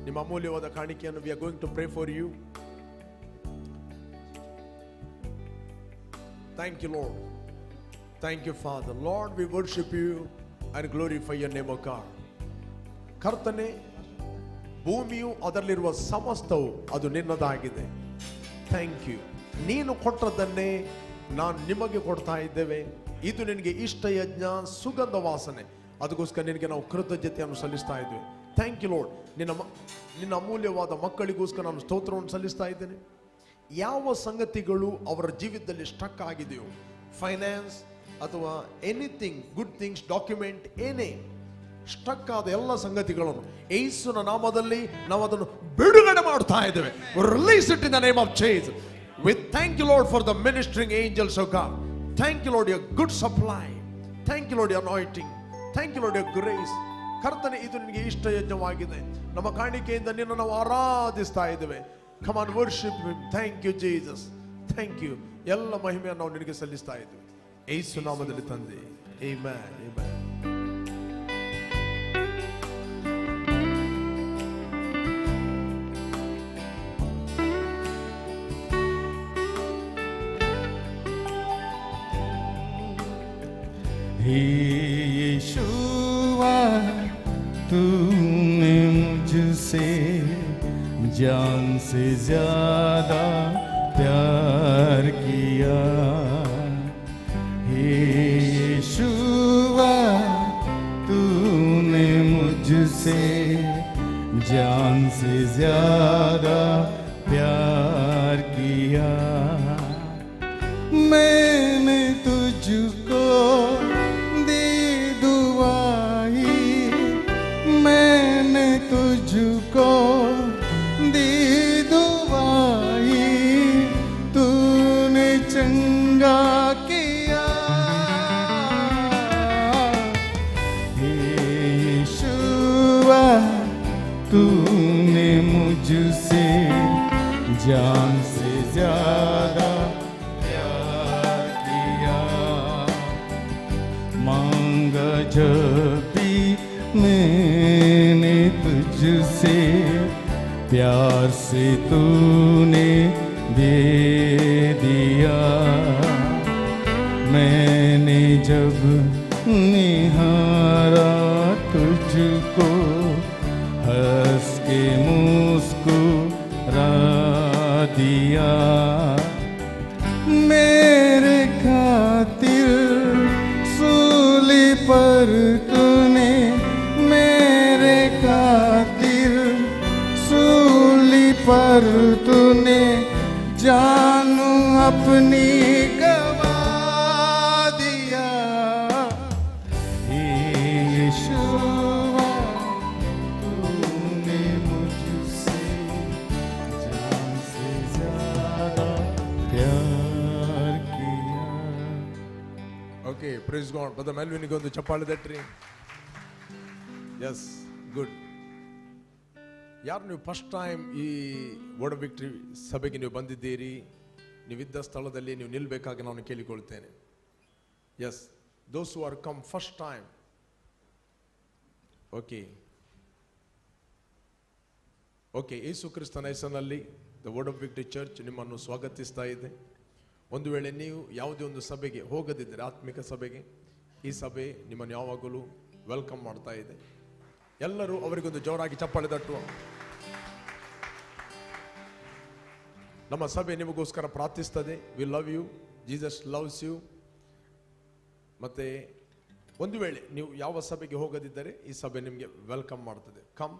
Speaker 1: ನಿಮ್ಮ ಅಮೂಲ್ಯವಾದ ಕಾಣಿಕೆಯನ್ನು. We are going to pray for you. Thank you Lord, thank you Father. Lord, we worship you and glorify your name, O God. ಕರ್ತನೇ, ಭೂಮಿಯು ಅದರಲ್ಲಿರುವ ಸಮಸ್ತವು ಅದು ನಿನ್ನದಾಗಿದೆ. Thank you. ನೀನು ಕೊಟ್ಟದ್ದನ್ನೇ ನಾನು ನಿಮಗೆ ಕೊಡ್ತಾ ಇದ್ದೇವೆ. ಇದು ನಿನಗೆ ಇಷ್ಟ ಯಜ್ಞ, ಸುಗಂಧ ವಾಸನೆ. ಅದಕ್ಕೋಸ್ಕರ ನಿನಗೆ ನಾವು ಕೃತಜ್ಞತೆಯನ್ನು ಸಲ್ಲಿಸ್ತಾ ಇದ್ದೇವೆ. Thank you Lord. ನಿನ್ನ ಅಮೂಲ್ಯವಾದ ಮಕ್ಕಳಿಗೋಸ್ಕರ ನಾನು ಸ್ತೋತ್ರವನ್ನು ಸಲ್ಲಿಸ್ತಾ ಇದ್ದೇನೆ. ಯಾವ ಸಂಗತಿಗಳು ಅವರ ಜೀವಿತದಲ್ಲಿ ಸ್ಟಕ್ ಆಗಿದೆಯೋ, ಫೈನಾನ್ಸ್ ಅಥವಾ ಎನಿಥಿಂಗ್, ಗುಡ್ ಥಿಂಗ್ಸ್, ಡಾಕ್ಯುಮೆಂಟ್, ಏನೇ ಸ್ಟಕ್ ಆದ ಎಲ್ಲ ಸಂಗತಿಗಳನ್ನು ಯೇಸುವಿನ ನಾಮದಲ್ಲಿ ನಾವು ಅದನ್ನು ಬಿಡುಗಡೆ ಮಾಡ್ತಾ ಇದ್ದೇವೆ. Release it in the name of Jesus. We thank you, Lord, for the ministering angels of God. Thank you, Lord, your good supply. Thank you, Lord, your anointing. Thank you, Lord, your grace. ಕರ್ತನೆ, ಇದು ನಿನಗೆ ಇಷ್ಟ ಯಜ್ಞವಾಗಿದೆ. ನಮ್ಮ ಕಾಣಿಕೆಯಿಂದ ನಿನ್ನ ನಾವು ಆರಾಧಿಸ್ತಾ ಇದ್ದೇವೆ. Come on, worship him. Thank you, Jesus. Thank you. ಎಲ್ಲ ಮಹಿಮೆಯನ್ನು ನಾವು ನಿನಗೆ ಸಲ್ಲಿಸ್ತಾ ಇದ್ದೇವೆ ಯೇಸು ನಾಮದಲ್ಲಿ ತಂದೆ. Amen. Amen.
Speaker 6: हे यीशुआ, तूने मुझसे जान से ज्यादा प्यार किया. हे यीशुआ, तूने मुझसे जान से ज्यादा प्यार किया. मैंने तुझको तुझको दी दुआई, तूने चंगा किया. हे यीशुआ, तूने मुझसे जान से ज्यादा प्यार किया. मांगा जब भी मैंने तुझसे, प्यार से तूने दे दिया. मैंने जब निहारा तुझको, हंस के मुस्कुरा दिया. मेरे खातिर सूली पर तूने, मेरे खातिर सूली पर तूने जानू अपनी गवा दिया. यीशुआ, तूने मुझसे जान से ज्यादा प्यार किया.
Speaker 1: Okay, praise God. ಬ್ರದರ್ ಮೆಲ್ವಿನ್ಗೆ ಒಂದು ಚಪ್ಪಾಳೆ ತಟ್ರಿ. Yes, good. ಯಾರು ನೀವು ಫಸ್ಟ್ ಟೈಮ್ ಈ ವರ್ಡ್ ವಿಕ್ಟರಿ ಸಭೆಗೆ ನೀವು ಬಂದಿದ್ದೀರಿ, ನೀವಿದ್ದ ಸ್ಥಳದಲ್ಲಿ ನೀವು ನಿಲ್ಲಬೇಕಾಗಿ ನಾನು ಕೇಳಿಕೊಳ್ತೇನೆ. Yes, those who are come first time. Okay okay, Yesu ಕ್ರಿಸ್ತನ ಹೆಸರಿನಲ್ಲಿ the word of victory church ನಿಮ್ಮನ್ನು ಸ್ವಾಗತಿಸ್ತಾ ಇದೆ. ಒಂದು ವೇಳೆ ನೀವು ಯಾವುದೇ ಒಂದು ಸಭೆಗೆ ಹೋಗದಿದ್ದರೆ, ಆತ್ಮಿಕ ಸಭೆಗೆ, ಈ ಸಭೆ ನಿಮ್ಮನ್ನು ಯಾವಾಗಲೂ ವೆಲ್ಕಮ್ ಮಾಡ್ತಾ ಇದೆ. ಎಲ್ಲರೂ ಅವರಿಗೊಂದು ಜೋರಾಗಿ ಚಪ್ಪಾಳೆ ತಟ್ಟುವ. ನಮ್ಮ ಸಭೆ ನಿಮಗೋಸ್ಕರ ಪ್ರಾರ್ಥಿಸ್ತದೆ. We love you, Jesus loves you. ಮತ್ತೆ ಒಂದು ವೇಳೆ ನೀವು ಯಾವ ಸಭೆಗೆ ಹೋಗದಿದ್ದರೆ ಈ ಸಭೆ ನಿಮಗೆ ವೆಲ್ಕಮ್ ಮಾಡ್ತದೆ. ಕಮ್.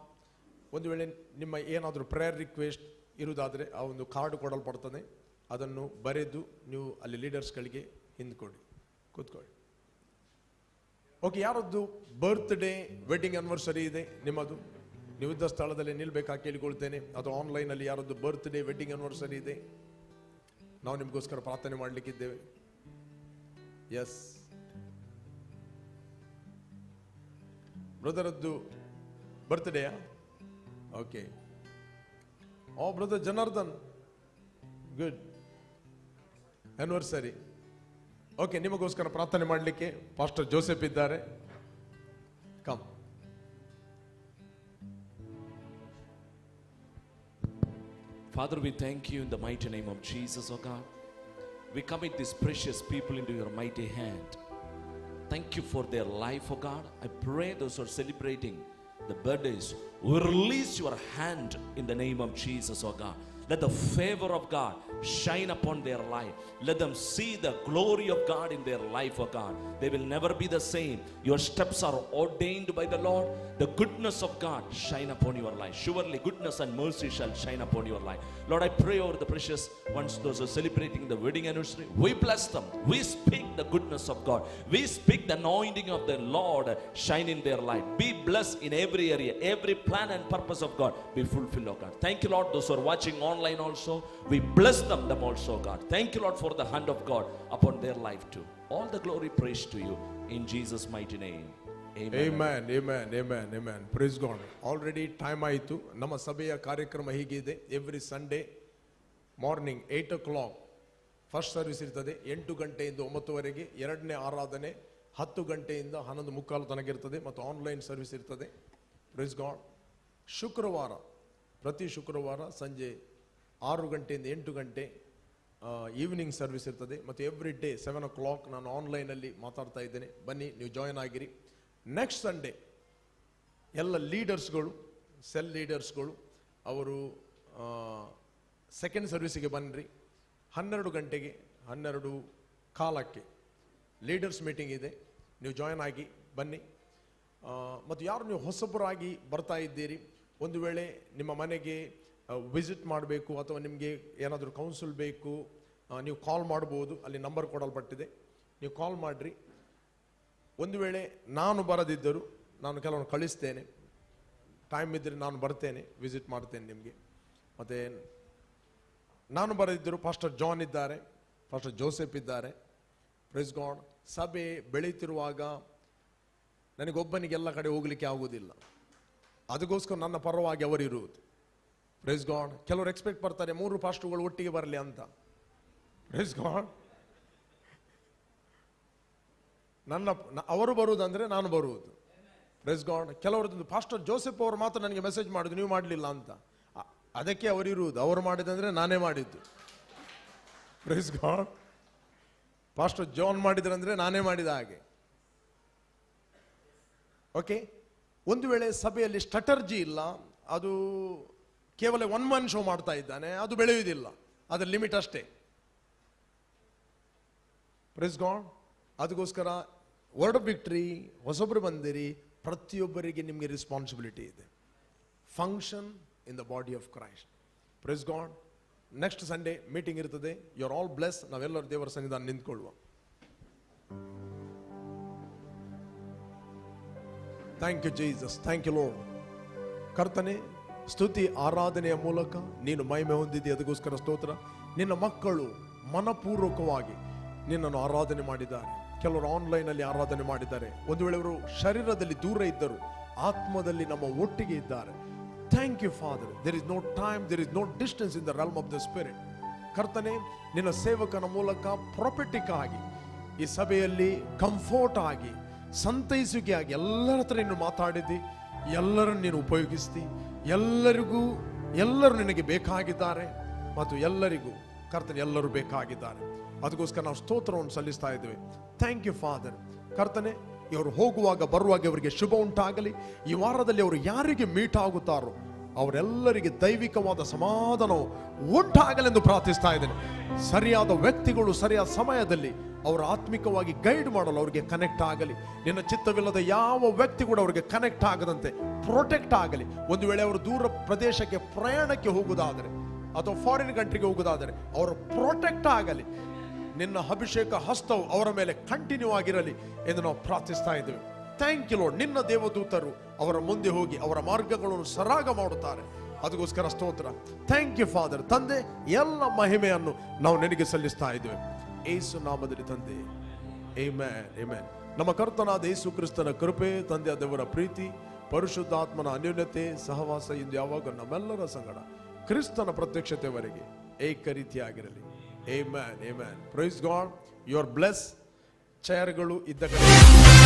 Speaker 1: ಒಂದು ವೇಳೆ ನಿಮ್ಮ ಏನಾದರೂ ಪ್ರೇಯರ್ ರಿಕ್ವೆಸ್ಟ್ ಇರುವುದಾದರೆ ಆ ಒಂದು ಕಾರ್ಡ್ ಕೊಡಲ್ಪಡ್ತದೆ, ಅದನ್ನು ಬರೆದು ನೀವು ಅಲ್ಲಿ ಲೀಡರ್ಸ್ಗಳಿಗೆ ಹಿಂದ್ಕೊಡಿ, ಕೂತ್ಕೊಳ್ಳಿ. ಓಕೆ, ಯಾರದ್ದು ಬರ್ತ್ಡೇ ವೆಡ್ಡಿಂಗ್ ಆನಿವರ್ಸರಿ ಇದೆ ನಿಮ್ಮದು? ನೀವಿದ್ದ ಸ್ಥಳದಲ್ಲಿ ನಿಲ್ಬೇಕಾ ಕೇಳಿಕೊಳ್ತೇನೆ. ಅದು ಆನ್ಲೈನಲ್ಲಿ ಯಾರದ್ದು ಬರ್ತ್ಡೇ ವೆಡ್ಡಿಂಗ್ ಆನಿವರ್ಸರಿ ಇದೆ, ನಾವು ನಿಮಗೋಸ್ಕರ ಪ್ರಾರ್ಥನೆ ಮಾಡಲಿಕ್ಕಿದ್ದೇವೆ. ಎಸ್, ಬ್ರದರದ್ದು ಬರ್ತ್ಡೇಯಾ? Okay. Oh brother Janardhan, good anniversary. Okay, ನಿಮಗೋಸ್ಕರ ಪ್ರಾರ್ಥನೆ ಮಾಡಲಿಕ್ಕೆ ಪಾಸ್ಟರ್ ಜೋಸೆಫ್ ಇದ್ದಾರೆ. Come.
Speaker 7: Father, we thank you in the mighty name of Jesus, oh God. We commit these precious people into your mighty hand. Thank you for their life, oh God. I pray those who are celebrating the birthdays will release your hand in the name of Jesus, oh God. Let the favor of God shine upon their life. Let them see the glory of God in their life, oh God. They will never be the same. Your steps are ordained by the Lord. The goodness of God shine upon your life. Surely goodness and mercy shall shine upon your life. Lord, I pray over the precious ones, those who are celebrating the wedding anniversary. We bless them. We speak the goodness of God. We speak the anointing of the Lord shine in their life. Be blessed in every area. Every plan and purpose of God be fulfilled, oh God. Thank you, Lord. Those who are watching online also, we bless them also, God. Thank you, Lord, for the hand of God upon their life too. All the glory, praise to you in Jesus' mighty name. Amen.
Speaker 1: Amen, amen, amen, amen. Praise God. Already time ಆಯಿತು. ನಮ್ಮ ಸಭೆಯ ಕಾರ್ಯಕ್ರಮ ಹೀಗಿದೆ. Every Sunday morning 8 o'clock first service ಇರ್ತದೆ. 8 ಗಂಟೆಯಿಂದ 9ವರೆಗೆ. ಎರಡನೇ ಆರಾಧನೆ 10 ಗಂಟೆಯಿಂದ 11:15 ತನಕ ಇರ್ತದೆ. ಮತ್ತು ಆನ್ಲೈನ್ ಸರ್ವಿಸ್ ಇರ್ತದೆ. Praise God. ಶುಕ್ರವಾರ, ಪ್ರತಿ ಶುಕ್ರವಾರ ಸಂಜೆ 6 ಗಂಟೆಯಿಂದ 8 ಗಂಟೆ ಈವ್ನಿಂಗ್ ಸರ್ವಿಸ್ ಇರ್ತದೆ. ಮತ್ತು ಎವ್ರಿ ಡೇ 7 o'clock ನಾನು ಆನ್ಲೈನಲ್ಲಿ ಮಾತಾಡ್ತಾ ಇದ್ದೇನೆ. ಬನ್ನಿ, ನೀವು ಜಾಯ್ನ್ ಆಗಿರಿ. ನೆಕ್ಸ್ಟ್ ಸಂಡೇ ಎಲ್ಲ ಲೀಡರ್ಸ್ಗಳು, ಸೆಲ್ ಲೀಡರ್ಸ್ಗಳು ಅವರು ಸೆಕೆಂಡ್ ಸರ್ವಿಸಿಗೆ ಬನ್ನಿರಿ. 12 ಗಂಟೆಗೆ 12:15 ಲೀಡರ್ಸ್ ಮೀಟಿಂಗ್ ಇದೆ. ನೀವು ಜಾಯ್ನ್ ಆಗಿ ಬನ್ನಿ. ಮತ್ತು ಯಾರು ನೀವು ಹೊಸಬರಾಗಿ ಬರ್ತಾ ಇದ್ದೀರಿ, ಒಂದು ವೇಳೆ ನಿಮ್ಮ ಮನೆಗೆ ವಿಸಿಟ್ ಮಾಡಬೇಕು ಅಥವಾ ನಿಮಗೆ ಏನಾದರೂ ಕೌನ್ಸಿಲ್ ಬೇಕು, ನೀವು ಕಾಲ್ ಮಾಡ್ಬೋದು. ಅಲ್ಲಿ ನಂಬರ್ ಕೊಡಲ್ಪಟ್ಟಿದೆ, ನೀವು ಕಾಲ್ ಮಾಡಿರಿ. ಒಂದು ವೇಳೆ ನಾನು ಬರದಿದ್ದರೂ ನಾನು ಕೆಲವೊಂದು ಕಳಿಸ್ತೇನೆ. ಟೈಮ್ ಇದ್ದರೆ ನಾನು ಬರ್ತೇನೆ, ವಿಸಿಟ್ ಮಾಡ್ತೇನೆ ನಿಮಗೆ. ಮತ್ತು ನಾನು ಬರದಿದ್ದರೂ ಪಾಸ್ಟರ್ ಜಾನ್ ಇದ್ದಾರೆ, ಪಾಸ್ಟರ್ ಜೋಸೆಫ್ ಇದ್ದಾರೆ. Praise God. ಸಭೆ ಬೆಳೀತಿರುವಾಗ ನನಗೊಬ್ಬನಿಗೆಲ್ಲ ಕಡೆ ಹೋಗಲಿಕ್ಕೆ ಆಗೋದಿಲ್ಲ. ಅದಕ್ಕೋಸ್ಕರ ನನ್ನ ಪರವಾಗಿ ಅವರಿರುವುದು. Praise God. ಕೆಲವರು ಎಕ್ಸ್ಪೆಕ್ಟ್ ಬರ್ತಾರೆ 3 ಪಾಸ್ಟರ್ಗಳು ಒಟ್ಟಿಗೆ ಬರಲಿ ಅಂತ. Praise God. ಅವರು ಬರುವುದಂದ್ರೆ ನಾನು ಬರುವುದು. Praise God. ಕೆಲವರದ್ದು ಪಾಸ್ಟರ್ ಜೋಸೆಫ್ ಅವರು ಮಾತ್ರ ನನಗೆ ಮೆಸೇಜ್ ಮಾಡಿದ್ರು, ನೀವು ಮಾಡಲಿಲ್ಲ ಅಂತ. ಅದಕ್ಕೆ ಅವರಿರುವುದು. ಅವರು ಮಾಡಿದಂದ್ರೆ ನಾನೇ ಮಾಡಿದ್ದು. Praise God. ಪಾಸ್ಟರ್ ಜಾನ್ ಮಾಡಿದ್ರಂದ್ರೆ ನಾನೇ ಮಾಡಿದ ಹಾಗೆ. ಓಕೆ. ಒಂದು ವೇಳೆ ಸಭೆಯಲ್ಲಿ ಸ್ಟ್ರಾಟರ್ಜಿ ಇಲ್ಲ, ಅದು ಕೇವಲ 1 man ಶೋ ಮಾಡ್ತಾ ಇದ್ದಾನೆ, ಅದು ಬೆಳೆಯುವುದಿಲ್ಲ. ಅದರ ಲಿಮಿಟ್ ಅಷ್ಟೇ. Praise God. ಅದಕ್ಕೋಸ್ಕರ ವರ್ಡ್ ಆಫ್ ವಿಕ್ಟರಿ, ಹೊಸೊಬ್ಬರು ಬಂದಿರಿ, ಪ್ರತಿಯೊಬ್ಬರಿಗೆ ನಿಮಗೆ ರೆಸ್ಪಾನ್ಸಿಬಿಲಿಟಿ ಇದೆ. Function in the body of Christ. Praise God. Next Sunday meeting ಇರ್ತದೆ. You are all bless. ನಾವೆಲ್ಲರೂ ದೇವರ ಸನ್ನಿಧಾನ ನಿಂತ್ಕೊಳ್ಳುವ. Thank you Jesus. Thank you Lord. ಕರ್ತನೆ, ಸ್ತುತಿ ಆರಾಧನೆಯ ಮೂಲಕ ನೀನು ಮಹಿಮೆ ಹೊಂದಿದ್ದಿ. ಅದಕ್ಕೋಸ್ಕರ ಸ್ತೋತ್ರ. ನಿನ್ನ ಮಕ್ಕಳು ಮನಪೂರ್ವಕವಾಗಿ ನಿನ್ನನ್ನು ಆರಾಧನೆ ಮಾಡಿದ್ದಾರೆ. ಕೆಲವರು ಆನ್ಲೈನಲ್ಲಿ ಆರಾಧನೆ ಮಾಡಿದ್ದಾರೆ. ಒಂದು ವೇಳೆ ಅವರು ಶರೀರದಲ್ಲಿ ದೂರ ಇದ್ದರು, ಆತ್ಮದಲ್ಲಿ ನಮ್ಮ ಒಟ್ಟಿಗೆ ಇದ್ದಾರೆ. Thank you Father. There is no time, there is no distance in the realm of the spirit. ಕರ್ತನೆ, ನಿನ್ನ ಸೇವಕನ ಮೂಲಕ ಪ್ರೊಫೆಟಿಕ್ ಆಗಿ ಈ ಸಭೆಯಲ್ಲಿ ಕಂಫರ್ಟ್ ಆಗಿ, ಸಂತೈಸುವಿಕೆ ಆಗಿ ಎಲ್ಲರ ಹತ್ರ ನೀನು ಮಾತಾಡಿದ್ದಿ. ಎಲ್ಲರನ್ನು ನೀನು ಉಪಯೋಗಿಸ್ತಿ. ಎಲ್ಲರೂ ನಿನಗೆ ಬೇಕಾಗಿದ್ದಾರೆ ಮತ್ತು ಎಲ್ಲರಿಗೂ ಕರ್ತನೆ ಎಲ್ಲರೂ ಬೇಕಾಗಿದ್ದಾರೆ. ಅದಕ್ಕೋಸ್ಕರ ನಾವು ಸ್ತೋತ್ರವನ್ನು ಸಲ್ಲಿಸ್ತಾ ಇದ್ದೇವೆ. Thank you Father. ಕರ್ತನೆ, ಇವರು ಹೋಗುವಾಗ ಬರುವಾಗ ಇವರಿಗೆ ಶುಭ ಉಂಟಾಗಲಿ. ಈ ವಾರದಲ್ಲಿ ಅವರು ಯಾರಿಗೆ ಮೀಟ್ ಆಗುತ್ತಾರೋ ಅವರೆಲ್ಲರಿಗೆ ದೈವಿಕವಾದ ಸಮಾಧಾನವು ಉಂಟಾಗಲೆಂದು ಪ್ರಾರ್ಥಿಸ್ತಾ ಇದ್ದೇನೆ. ಸರಿಯಾದ ವ್ಯಕ್ತಿಗಳು ಸರಿಯಾದ ಸಮಯದಲ್ಲಿ ಅವರು ಆತ್ಮಿಕವಾಗಿ ಗೈಡ್ ಮಾಡಲು ಅವರಿಗೆ ಕನೆಕ್ಟ್ ಆಗಲಿ. ನಿನ್ನ ಚಿತ್ತವಿಲ್ಲದ ಯಾವ ವ್ಯಕ್ತಿ ಕೂಡ ಅವರಿಗೆ ಕನೆಕ್ಟ್ ಆಗದಂತೆ ಪ್ರೊಟೆಕ್ಟ್ ಆಗಲಿ. ಒಂದು ವೇಳೆ ಅವರು ದೂರ ಪ್ರದೇಶಕ್ಕೆ ಪ್ರಯಾಣಕ್ಕೆ ಹೋಗುವುದಾದರೆ ಅಥವಾ ಫಾರಿನ್ ಕಂಟ್ರಿಗೆ ಹೋಗುವುದಾದರೆ ಅವರು ಪ್ರೊಟೆಕ್ಟ್ ಆಗಲಿ. ನಿನ್ನ ಅಭಿಷೇಕ ಹಸ್ತವು ಅವರ ಮೇಲೆ ಕಂಟಿನ್ಯೂ ಆಗಿರಲಿ ಎಂದು ನಾವು ಪ್ರಾರ್ಥಿಸ್ತಾ ಇದ್ದೇವೆ. Thank you Lord. ನಿನ್ನ ದೇವದೂತರು ಅವರ ಮುಂದೆ ಹೋಗಿ ಅವರ ಮಾರ್ಗಗಳನ್ನು ಸರಾಗ ಮಾಡುತ್ತಾರೆ. ಅದಕ್ಕೋಸ್ಕರ ಸ್ತೋತ್ರ. Thank you Father. ತಂದೆ, ಎಲ್ಲ ಮಹಿಮೆಯನ್ನು ನಾವು ನಿನಗೆ ಸಲ್ಲಿಸ್ತಾ ಇದ್ದೇವೆ ಯೇಸು ನಾಮದಲ್ಲಿ ತಂದೆ. Amen, amen. ನಮ್ಮ ಕರ್ತನಾದ ಯೇಸು ಕ್ರಿಸ್ತನ ಕೃಪೆ, ತಂದೆಯ ದೇವರ ಪ್ರೀತಿ, ಪರಿಶುದ್ಧಾತ್ಮನ ಅನ್ಯೋನ್ಯತೆ, ಸಹವಾಸ ಇಂದು ಯಾವಾಗ ನಮ್ಮೆಲ್ಲರ ಸಂಗಡ ಕ್ರಿಸ್ತನ ಪ್ರತ್ಯಕ್ಷತೆವರೆಗೆ ಏಕ ರೀತಿಯಾಗಿರಲಿ. Amen, amen. Praise God. You are bless. ಚೇರ್ಗಳು ಇದ್ದ ಕಡೆ